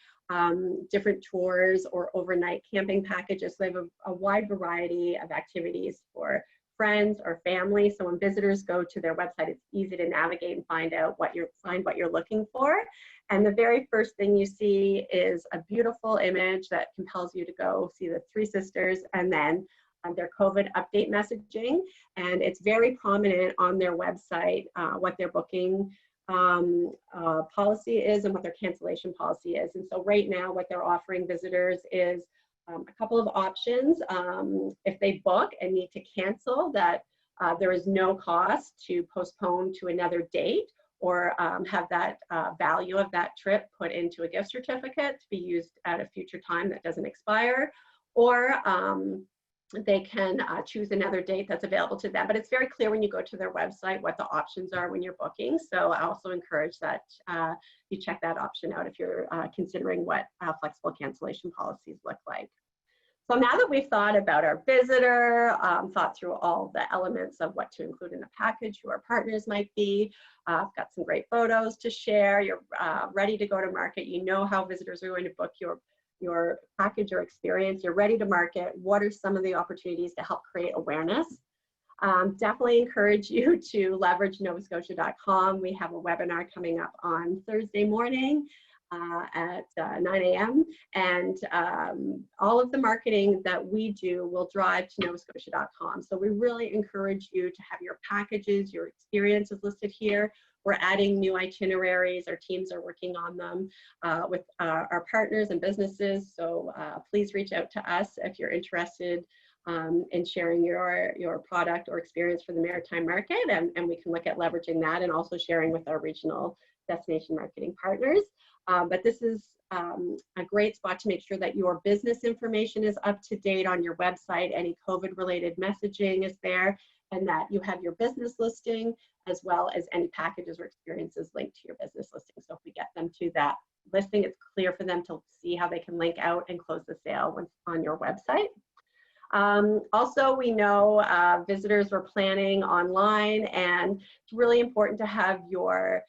S3: different tours or overnight camping packages. So they have a wide variety of activities for friends or family. So when visitors go to their website, it's easy to navigate and find what you're looking for. And the very first thing you see is a beautiful image that compels you to go see the Three Sisters, and then their COVID update messaging, and it's very prominent on their website what their booking policy is and what their cancellation policy is. And so right now what they're offering visitors is a couple of options. If they book and need to cancel, that there is no cost to postpone to another date, or have that value of that trip put into a gift certificate to be used at a future time that doesn't expire, or they can choose another date that's available to them. But it's very clear when you go to their website what the options are when you're booking. So I also encourage that you check that option out if you're considering what flexible cancellation policies look like. So now that we've thought about our visitor, thought through all the elements of what to include in the package, who our partners might be, I've got some great photos to share, you're ready to go to market, you know how visitors are going to book your package or experience, you're ready to market, what are some of the opportunities to help create awareness? Definitely encourage you to leverage novascotia.com. We have a webinar coming up on Thursday morning at 9 a.m. and all of the marketing that we do will drive to novascotia.com. So we really encourage you to have your packages, your experiences listed here. We're adding new itineraries. Our teams are working on them with our partners and businesses. So please reach out to us if you're interested in sharing your product or experience for the Maritime market, and we can look at leveraging that and also sharing with our regional destination marketing partners. But this is a great spot to make sure that your business information is up to date on your website, any COVID related messaging is there, and that you have your business listing as well as any packages or experiences linked to your business listing. So if we get them to that listing, it's clear for them to see how they can link out and close the sale once on your website. Also, we know visitors were planning online, and it's really important to have your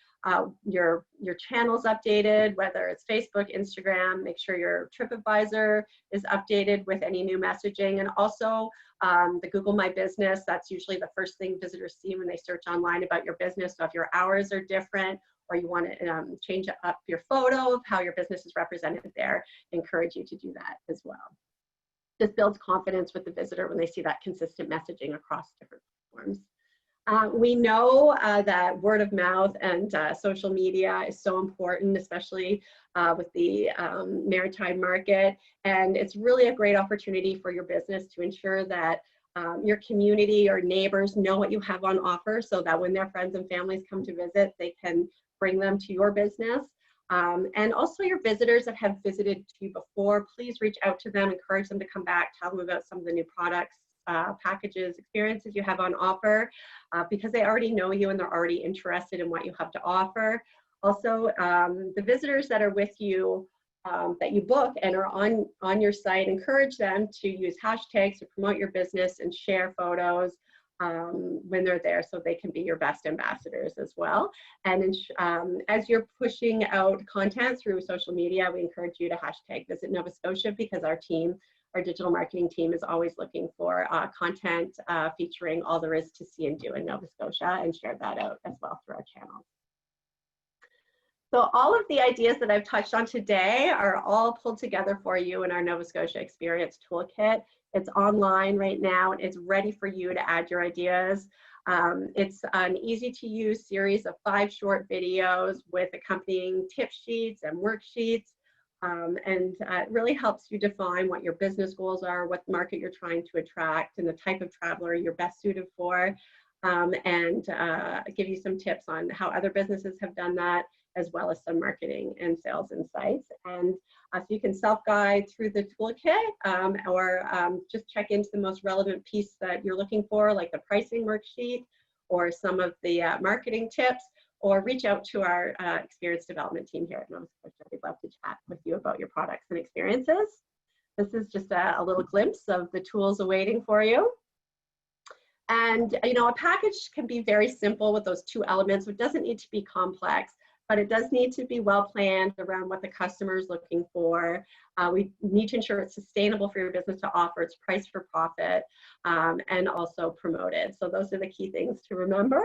S3: channels updated, whether it's Facebook, Instagram. Make sure your TripAdvisor is updated with any new messaging, and also the Google My Business. That's usually the first thing visitors see when they search online about your business. So if your hours are different, or you want to change up your photo of how your business is represented there, I encourage you to do that as well. This builds confidence with the visitor when they see that consistent messaging across different platforms. We know that word of mouth and social media is so important, especially with the maritime market. And it's really a great opportunity for your business to ensure that your community or neighbors know what you have on offer, so that when their friends and families come to visit, they can bring them to your business. And also your visitors that have visited you before, please reach out to them, encourage them to come back, tell them about some of the new products, packages, experiences you have on offer, because they already know you and they're already interested in what you have to offer. Also, the visitors that are with you, that you book and are on your site, encourage them to use hashtags to promote your business and share photos when they're there, so they can be your best ambassadors as well. And as you're pushing out content through social media, we encourage you to hashtag Visit Nova Scotia, because our digital marketing team is always looking for content featuring all there is to see and do in Nova Scotia, and share that out as well through our channels. So all of the ideas that I've touched on today are all pulled together for you in our Nova Scotia Experience Toolkit. It's online right now, and it's ready for you to add your ideas. It's an easy to use series of 5 short videos with accompanying tip sheets and worksheets. It really helps you define what your business goals are, what market you're trying to attract, and the type of traveler you're best suited for, and give you some tips on how other businesses have done that, as well as some marketing and sales insights. And so you can self-guide through the toolkit, or just check into the most relevant piece that you're looking for, like the pricing worksheet or some of the marketing tips, or reach out to our experience development team here at Nova Scotia. We'd love to chat with you about your products and experiences. This is just a little glimpse of the tools awaiting for you. And a package can be very simple with those 2 elements. It doesn't need to be complex, but it does need to be well planned around what the customer is looking for. We need to ensure it's sustainable for your business to offer, it's priced for profit, and also promoted. So those are the key things to remember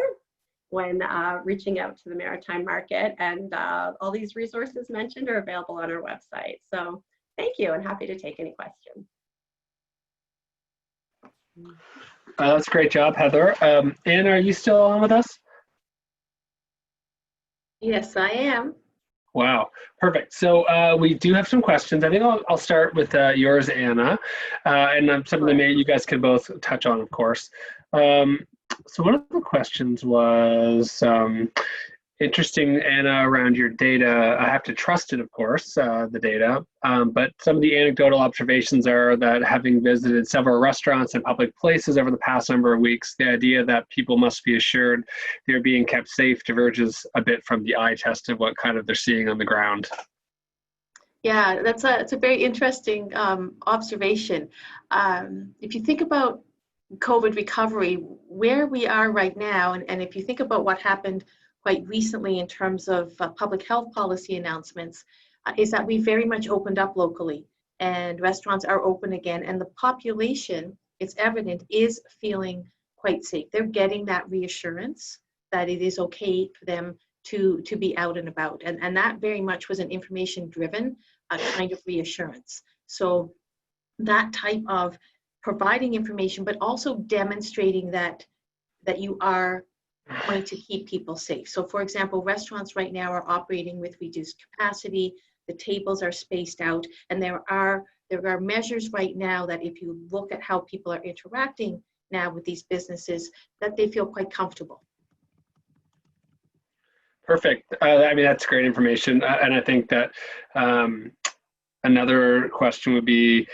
S3: when reaching out to the maritime market. And all these resources mentioned are available on our website. So thank you, and happy to take any questions.
S1: That's a great job, Heather. Anna, are you still on with us?
S2: Yes, I am.
S1: Wow, perfect. So we do have some questions. I think I'll start with yours, Anna, and some of them you guys can both touch on, of course. So one of the questions was interesting, Anna, around your data. I have to trust it, of course, the data, but some of the anecdotal observations are that having visited several restaurants and public places over the past number of weeks, the idea that people must be assured they're being kept safe diverges a bit from the eye test of what kind of they're seeing on the ground.
S2: Yeah, it's a very interesting observation. If you think about COVID recovery, where we are right now, and if you think about what happened quite recently in terms of public health policy announcements, is that we very much opened up locally and restaurants are open again, and the population, it's evident, is feeling quite safe. They're getting that reassurance that it is okay for them to be out and about. And that very much was an information-driven kind of reassurance. So that type of providing information, but also demonstrating that you are going to keep people safe. So for example, restaurants right now are operating with reduced capacity, the tables are spaced out, and there are measures right now that if you look at how people are interacting now with these businesses, that they feel quite comfortable.
S1: Perfect. I mean, that's great information. And I think that another question would be,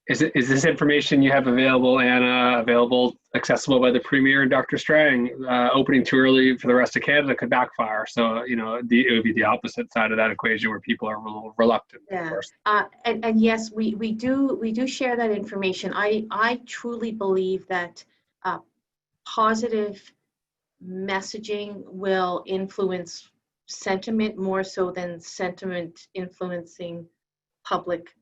S1: is this information you have available, Anna, accessible by the Premier and Dr. Strang? Opening too early for the rest of Canada could backfire. So, you know, it would be the opposite side of that equation where people are a little reluctant,
S2: yeah.
S1: Of course.
S2: And yes, we do share that information. I truly believe that positive messaging will influence sentiment more so than sentiment influencing public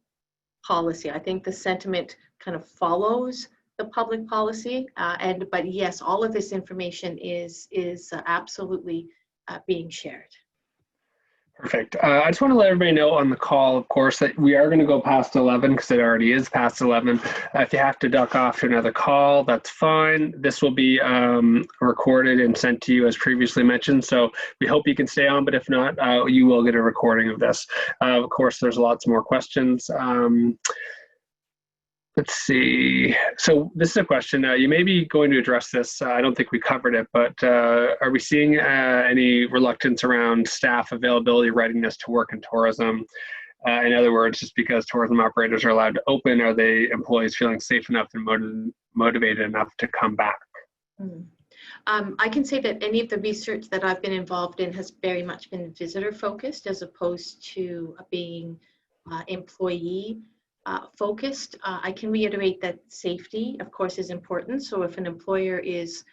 S2: policy. I think the sentiment kind of follows the public policy, but yes, all of this information is absolutely being shared.
S1: Perfect. I just want to let everybody know on the call, of course, that we are going to go past 11 because it already is past 11. If you have to duck off to another call, that's fine. This will be recorded and sent to you as previously mentioned. So we hope you can stay on, but if not, you will get a recording of this. Of course, there's lots more questions. Let's see. So this is a question. You may be going to address this. I don't think we covered it, but are we seeing any reluctance around staff availability, readiness to work in tourism? In other words, just because tourism operators are allowed to open, are they employees feeling safe enough and motivated enough to come back?
S2: I can say that any of the research that I've been involved in has very much been visitor focused as opposed to being employee focused. I can reiterate that safety, of course, is important. So if an employer is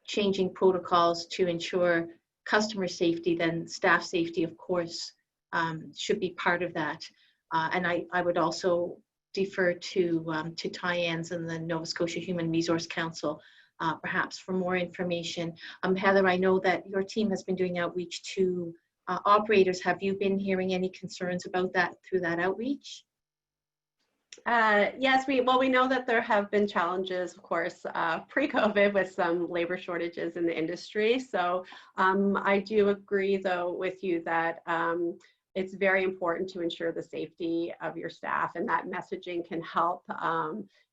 S2: changing protocols to ensure customer safety, then staff safety, of course, should be part of that. And I would also defer to Tyann's and the Nova Scotia Human Resource Council, perhaps for more information. Heather, I know that your team has been doing outreach to operators. Have you been hearing any concerns about that through that outreach?
S3: Yes, we know that there have been challenges, of course, pre-COVID with some labor shortages in the industry. So I do agree, though, with you that it's very important to ensure the safety of your staff, and that messaging can help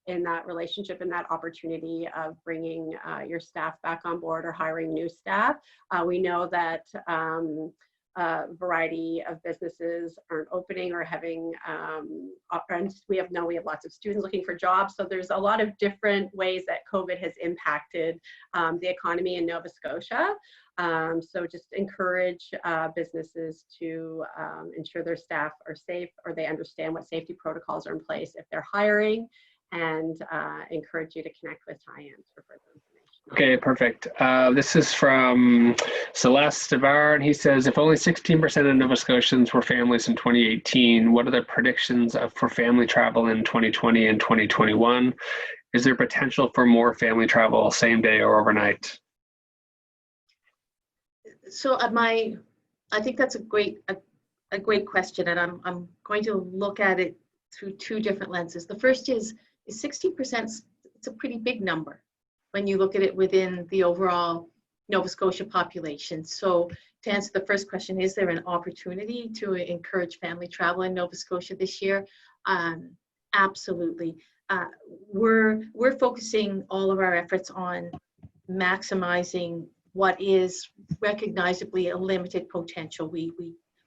S3: in that relationship and that opportunity of bringing your staff back on board or hiring new staff. We know that a variety of businesses aren't opening or having, and we have lots of students looking for jobs. So there's a lot of different ways that COVID has impacted the economy in Nova Scotia. So just encourage businesses to ensure their staff are safe, or they understand what safety protocols are in place if they're hiring, and encourage you to connect with Tyann's for further information.
S1: Okay, perfect. This is from Celeste Devar, and he says, if only 16% of Nova Scotians were families in 2018, what are the predictions for family travel in 2020 and 2021? Is there potential for more family travel same day or overnight?
S2: So I think that's a great question, and I'm going to look at it through two different lenses. The first is 60% it's a pretty big number when you look at it within the overall Nova Scotia population. So to answer the first question, is there an opportunity to encourage family travel in Nova Scotia this year? Absolutely. We're focusing all of our efforts on maximizing what is recognizably a limited potential.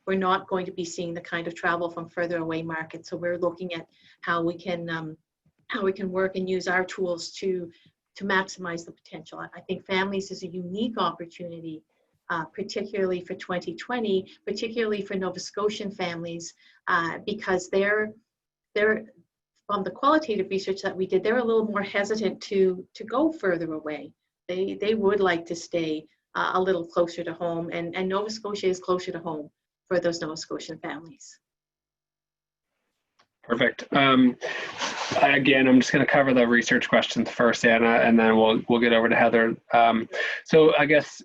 S2: We're not going to be seeing the kind of travel from further away markets. So we're looking at how we can work and use our tools to maximize the potential. I think families is a unique opportunity, particularly for 2020, particularly for Nova Scotian families, because they're from the qualitative research that we did, they're a little more hesitant to go further away. They would like to stay a little closer to home, and Nova Scotia is closer to home for those Nova Scotian families.
S1: Perfect. Again, I'm just going to cover the research questions first, Anna, and then we'll get over to Heather. So I guess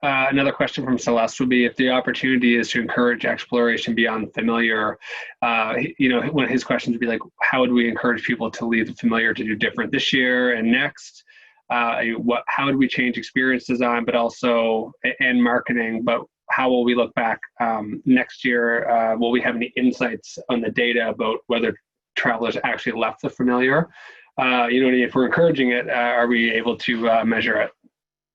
S1: another question from Celeste would be, if the opportunity is to encourage exploration beyond familiar, one of his questions would be like, how would we encourage people to leave the familiar to do different this year and next? How would we change experience design, but also and marketing? But how will we look back next year? Will we have any insights on the data about whether travelers actually left the familiar? If we're encouraging it, are we able to measure it?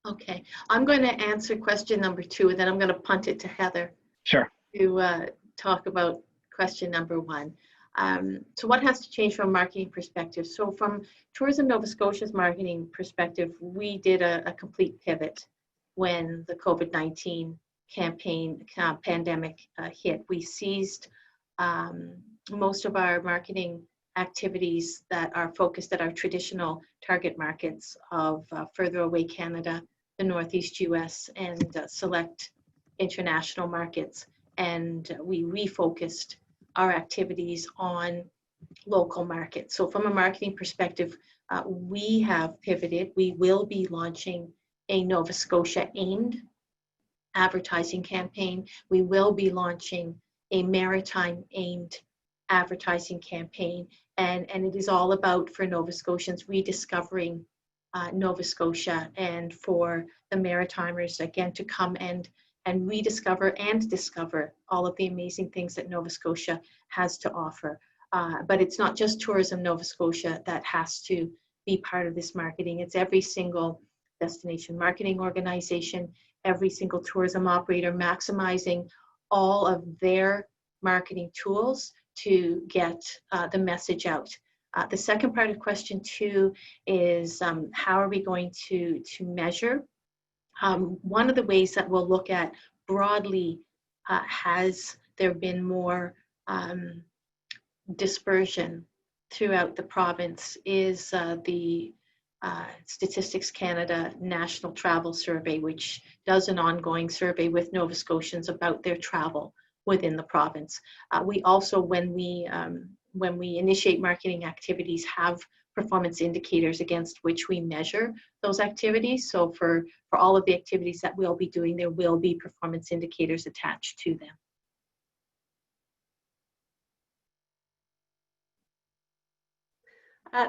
S2: Okay, I'm going to answer question number 2, and then I'm going to punt it to Heather.
S1: Sure.
S2: To talk about question number 1. So what has to change from a marketing perspective? So from Tourism Nova Scotia's marketing perspective, we did a complete pivot when the COVID-19 pandemic hit. We seized most of our marketing activities that are focused at our traditional target markets of further away Canada, the Northeast US, and select international markets. And we refocused our activities on local markets. So from a marketing perspective, we have pivoted. We will be launching a Nova Scotia aimed advertising campaign. We will be launching a Maritime aimed advertising campaign. And it is all about, for Nova Scotians, rediscovering Nova Scotia, and for the Maritimers, again, to come and rediscover and discover all of the amazing things that Nova Scotia has to offer. But it's not just Tourism Nova Scotia that has to be part of this marketing. It's every single destination marketing organization, every single tourism operator maximizing all of their marketing tools to get the message out. The second part of question 2 is how are we going to measure? One of the ways that we'll look at broadly, has there been more dispersion throughout the province, is the Statistics Canada National Travel Survey, which does an ongoing survey with Nova Scotians about their travel within the province. We also, when we initiate marketing activities, have performance indicators against which we measure those activities. So for all of the activities that we'll be doing, there will be performance indicators attached to them.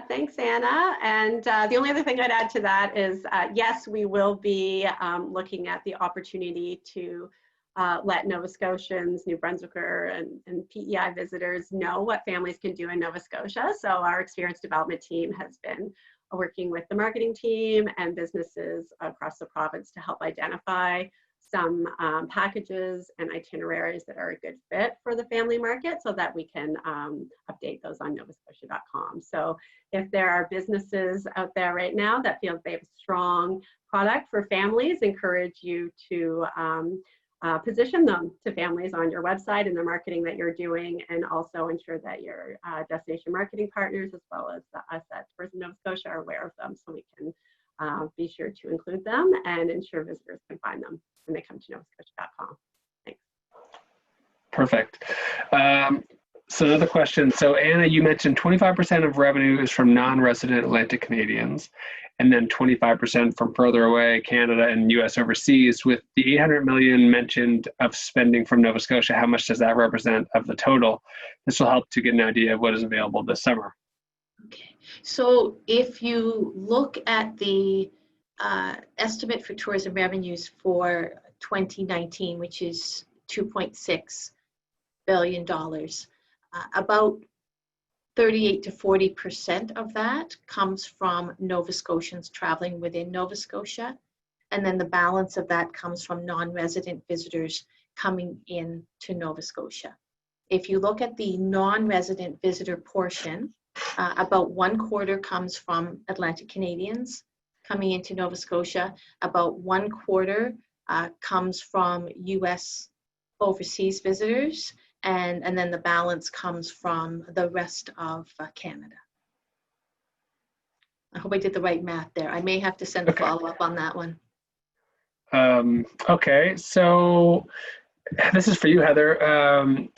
S3: Thanks, Anna. And the only other thing I'd add to that is, yes, we will be looking at the opportunity to let Nova Scotians, New Brunswicker, and PEI visitors know what families can do in Nova Scotia. So our experience development team has been working with the marketing team and businesses across the province to help identify some packages and itineraries that are a good fit for the family market, so that we can update those on novascotia.com. So if there are businesses out there right now that feel they have a strong product for families, encourage you to position them to families on your website and the marketing that you're doing, and also ensure that your destination marketing partners, as well as us at Tourism Nova Scotia, are aware of them, so we can be sure to include them and ensure visitors can find them when they come to novascotia.com. Thanks.
S1: Perfect. So another question. So Anna, you mentioned 25% of revenue is from non-resident Atlantic Canadians, and then 25% from further away Canada and US overseas. With the 800 million mentioned of spending from Nova Scotia, how much does that represent of the total? This will help to get an idea of what is available this summer.
S2: Okay, so if you look at the estimate for tourism revenues for 2019, which is $2.6 billion, about 38 to 40% of that comes from Nova Scotians traveling within Nova Scotia. And then the balance of that comes from non-resident visitors coming in to Nova Scotia. If you look at the non-resident visitor portion, about 1/4 comes from Atlantic Canadians coming into Nova Scotia. About 1/4 comes from US overseas visitors. And then the balance comes from the rest of Canada. I hope I did the right math there. I may have to send a follow-up on that one.
S1: Okay, so this is for you, Heather.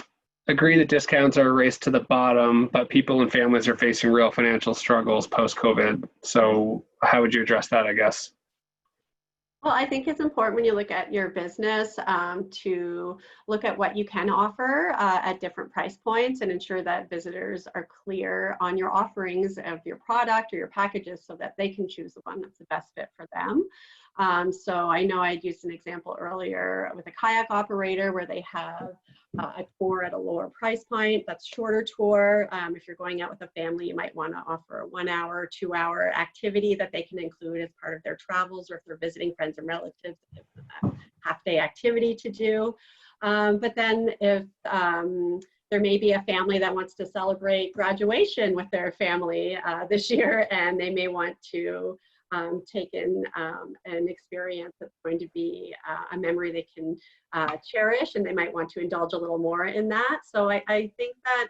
S1: Agree that discounts are a race to the bottom, but people and families are facing real financial struggles post-COVID. So how would you address that, I guess?
S3: Well, I think it's important when you look at your business to look at what you can offer at different price points and ensure that visitors are clear on your offerings of your product or your packages so that they can choose the one that's the best fit for them. So I know I'd used an example earlier with a kayak operator where they have a tour at a lower price point. That's shorter tour. If you're going out with a family, you might want to offer a 1 hour, 2 hour activity that they can include as part of their travels, or if they're visiting friends and relatives, give them a half-day activity to do. But then if there may be a family that wants to celebrate graduation with their family this year, and they may want to take in an experience that's going to be a memory they can cherish, and they might want to indulge a little more in that. So I think that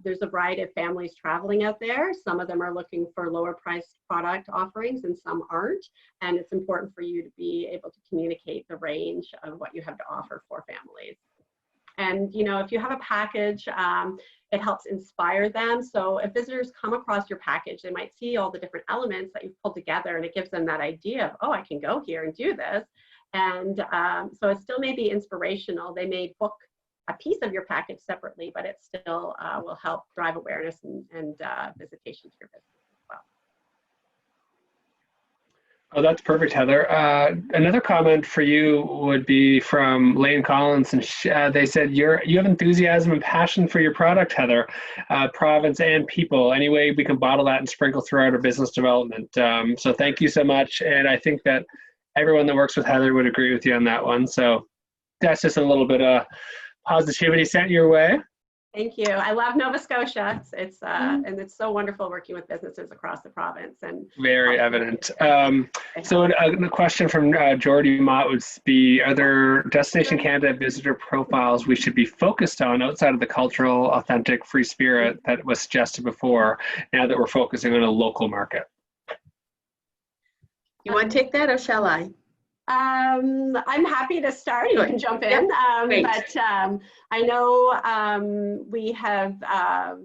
S3: there's a variety of families traveling out there. Some of them are looking for lower priced product offerings and some aren't. And it's important for you to be able to communicate the range of what you have to offer for families. And, you know, if you have a package, it helps inspire them. So if visitors come across your package, they might see all the different elements that you've pulled together, and it gives them that idea of, oh, I can go here and do this. And so it still may be inspirational. They may book a piece of your package separately, but it still will help drive awareness and visitation to your business as well.
S1: Oh, that's perfect, Heather. Another comment for you would be from Lane Collins, and they said you have enthusiasm and passion for your product, Heather, province and people. Any way we can bottle that and sprinkle throughout our business development. So thank you so much, and I think that everyone that works with Heather would agree with you on that one. So that's just a little bit of positivity sent your way.
S3: Thank you. I love Nova Scotia. And it's so wonderful working with businesses across the province. And
S1: very evident. So a question from Jordy Mott would be, are there Destination Canada visitor profiles we should be focused on outside of the cultural, authentic, free spirit that was suggested before, now that we're focusing on a local market?
S3: You want to take that, or shall I? I'm happy to start. You can jump in. But I know we have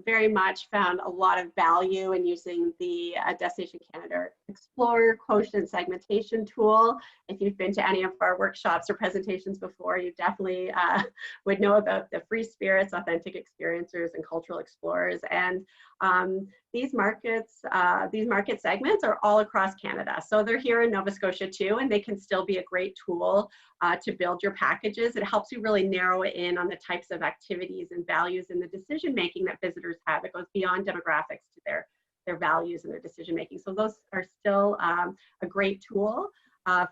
S3: very much found a lot of value in using the Destination Canada Explorer quotient segmentation tool. If you've been to any of our workshops or presentations before, you definitely would know about the free spirits, authentic experiencers, and cultural explorers. And these market segments are all across Canada. So they're here in Nova Scotia too, and they can still be a great tool to build your packages. It helps you really narrow it in on the types of activities and values in the decision making that visitors have. It goes beyond demographics to their values and their decision making. So those are still a great tool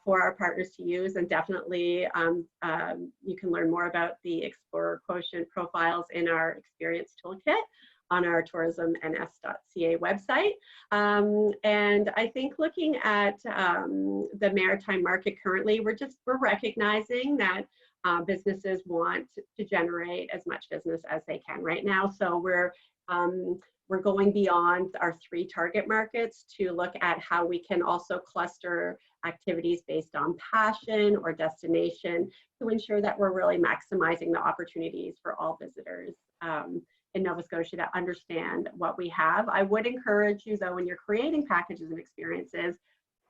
S3: for our partners to use, and definitely you can learn more about the Explorer Quotient profiles in our Experience Toolkit on our tourismns.ca website. And I think looking at the maritime market currently, we're recognizing that businesses want to generate as much business as they can right now. So we're going beyond our 3 target markets to look at how we can also cluster activities based on passion or destination to ensure that we're really maximizing the opportunities for all visitors in Nova Scotia to understand what we have. I would encourage you, though, when you're creating packages and experiences,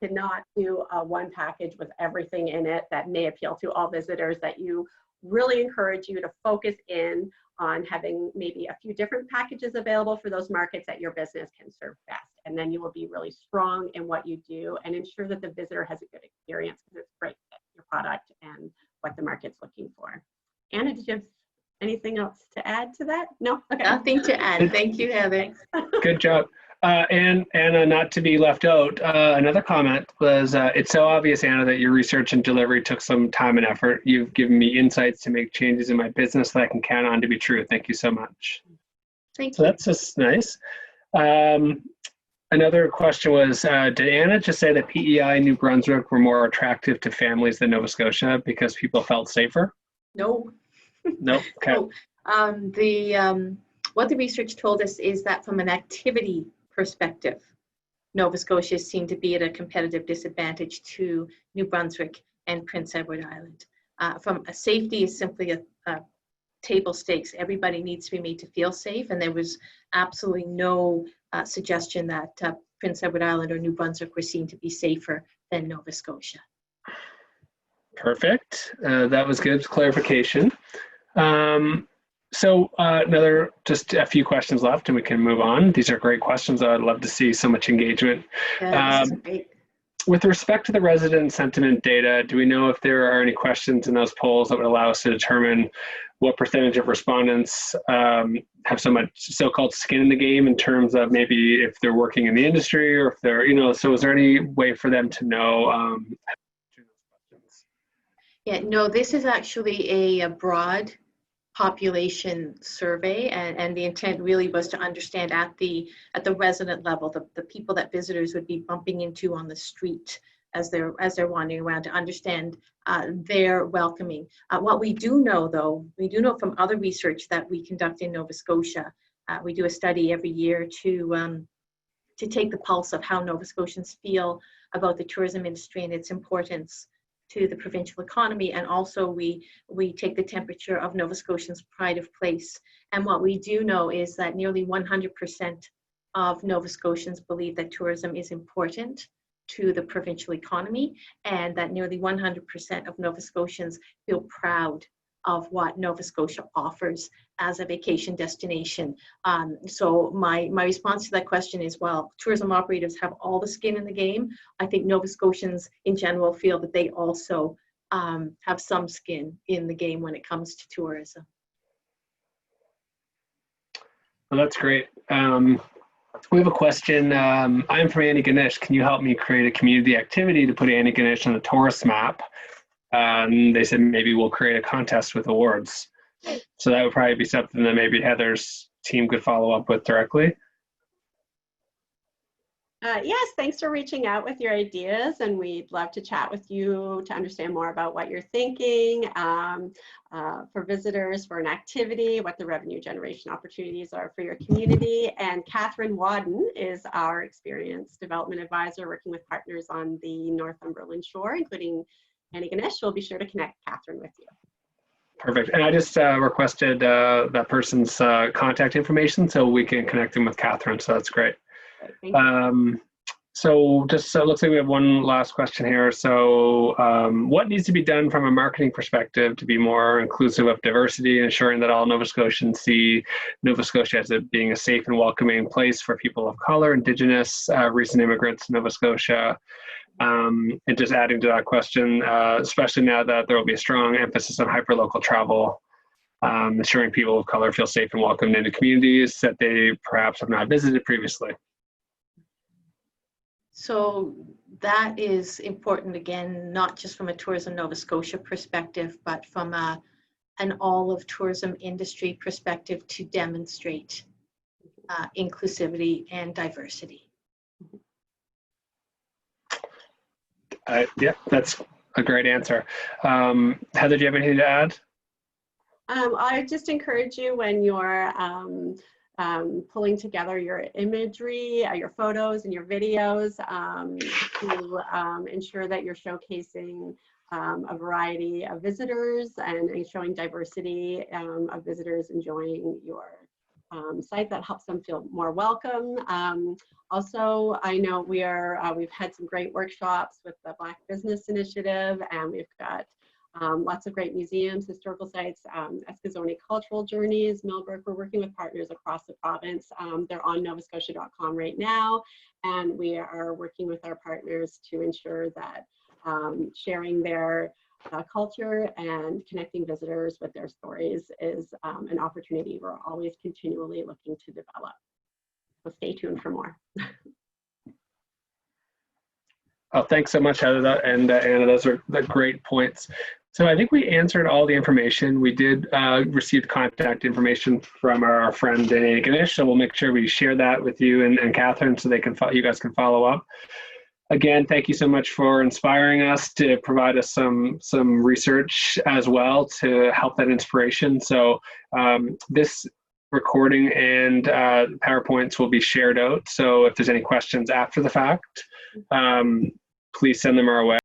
S3: to not do a one package with everything in it that may appeal to all visitors, that you really encourage you to focus in on having maybe a few different packages available for those markets that your business can serve best. And then you will be really strong in what you do and ensure that the visitor has a good experience, because it's great fit your product and what the market's looking for. Anna, did you have anything else to add to that? No? Okay.
S2: Nothing to add. Thank you, Heather.
S1: Good job. And Anna, not to be left out, another comment was, it's so obvious, Anna, that your research and delivery took some time and effort. You've given me insights to make changes in my business that I can count on to be true. Thank you so much.
S2: Thank
S1: So
S2: you.
S1: that's just nice. Another question was, did Anna just say that PEI New Brunswick were more attractive to families than Nova Scotia because people felt safer?
S2: No.
S1: Nope. Okay.
S2: No. What the research told us is that from an activity perspective, Nova Scotia seemed to be at a competitive disadvantage to New Brunswick and Prince Edward Island. From a safety is simply a table stakes. Everybody needs to be made to feel safe, and there was absolutely no suggestion that Prince Edward Island or New Brunswick were seen to be safer than Nova Scotia.
S1: Perfect. That was good clarification. So another, just a few questions left and we can move on. These are great questions. I'd love to see so much engagement.
S2: This is great.
S1: With respect to the resident sentiment data, do we know if there are any questions in those polls that would allow us to determine what percentage of respondents have so much so-called skin in the game in terms of maybe if they're working in the industry or if they're, so is there any way for them to know?
S2: Yeah, no, this is actually a broad population survey, and the intent really was to understand at the resident level, the people that visitors would be bumping into on the street as they're wandering around, to understand their welcoming. What we do know, though, we do know from other research that we conduct in Nova Scotia. We do a study every year to take the pulse of how Nova Scotians feel about the tourism industry and its importance to the provincial economy, and also we take the temperature of Nova Scotians' pride of place. And what we do know is that nearly 100% of Nova Scotians believe that tourism is important to the provincial economy, and that nearly 100% of Nova Scotians feel proud of what Nova Scotia offers as a vacation destination. So my response to that question is, well, tourism operators have all the skin in the game. I think Nova Scotians in general feel that they also have some skin in the game when it comes to tourism.
S1: Well, that's great. We have a question. I'm from Antigonish. Can you help me create a community activity to put Antigonish on the tourist map? They said maybe we'll create a contest with awards. So that would probably be something that maybe Heather's team could follow up with directly.
S3: Yes, thanks for reaching out with your ideas, and we'd love to chat with you to understand more about what you're thinking for visitors, for an activity, what the revenue generation opportunities are for your community. And Catherine Wadden is our experienced development advisor working with partners on the Northumberland shore, including Antigonish. We'll be sure to connect Catherine with you.
S1: Perfect. And I just requested that person's contact information so we can connect them with Catherine. So that's great. So just it looks like we have one last question here. So what needs to be done from a marketing perspective to be more inclusive of diversity and ensuring that all Nova Scotians see Nova Scotia as being a safe and welcoming place for people of color, Indigenous, recent immigrants to Nova Scotia? And just adding to that question, especially now that there will be a strong emphasis on hyperlocal travel, ensuring people of color feel safe and welcomed into communities that they perhaps have not visited previously.
S2: So that is important, again, not just from a Tourism Nova Scotia perspective, but from an all of tourism industry perspective to demonstrate inclusivity and diversity.
S1: Yeah, that's a great answer. Heather, do you have anything to add?
S3: I just encourage you when you're pulling together your imagery, your photos and your videos to ensure that you're showcasing a variety of visitors and showing diversity of visitors enjoying your site that helps them feel more welcome. Also, I know we've had some great workshops with the Black Business Initiative, and we've got lots of great museums, historical sites, Eskazoni Cultural Journeys, Millbrook. We're working with partners across the province. They're on novascotia.com right now, and we are working with our partners to ensure that sharing their culture and connecting visitors with their stories is an opportunity we're always continually looking to develop. So stay tuned for more.
S1: Oh, thanks so much, Heather and Anna. Those are the great points. So I think we answered all the information. We did receive contact information from our friend Danae Ganesh, so we'll make sure we share that with you and Catherine, so you guys can follow up. Again, thank you so much for inspiring us to provide us some research as well to help that inspiration. So this recording and PowerPoints will be shared out. So if there's any questions after the fact, please send them our way.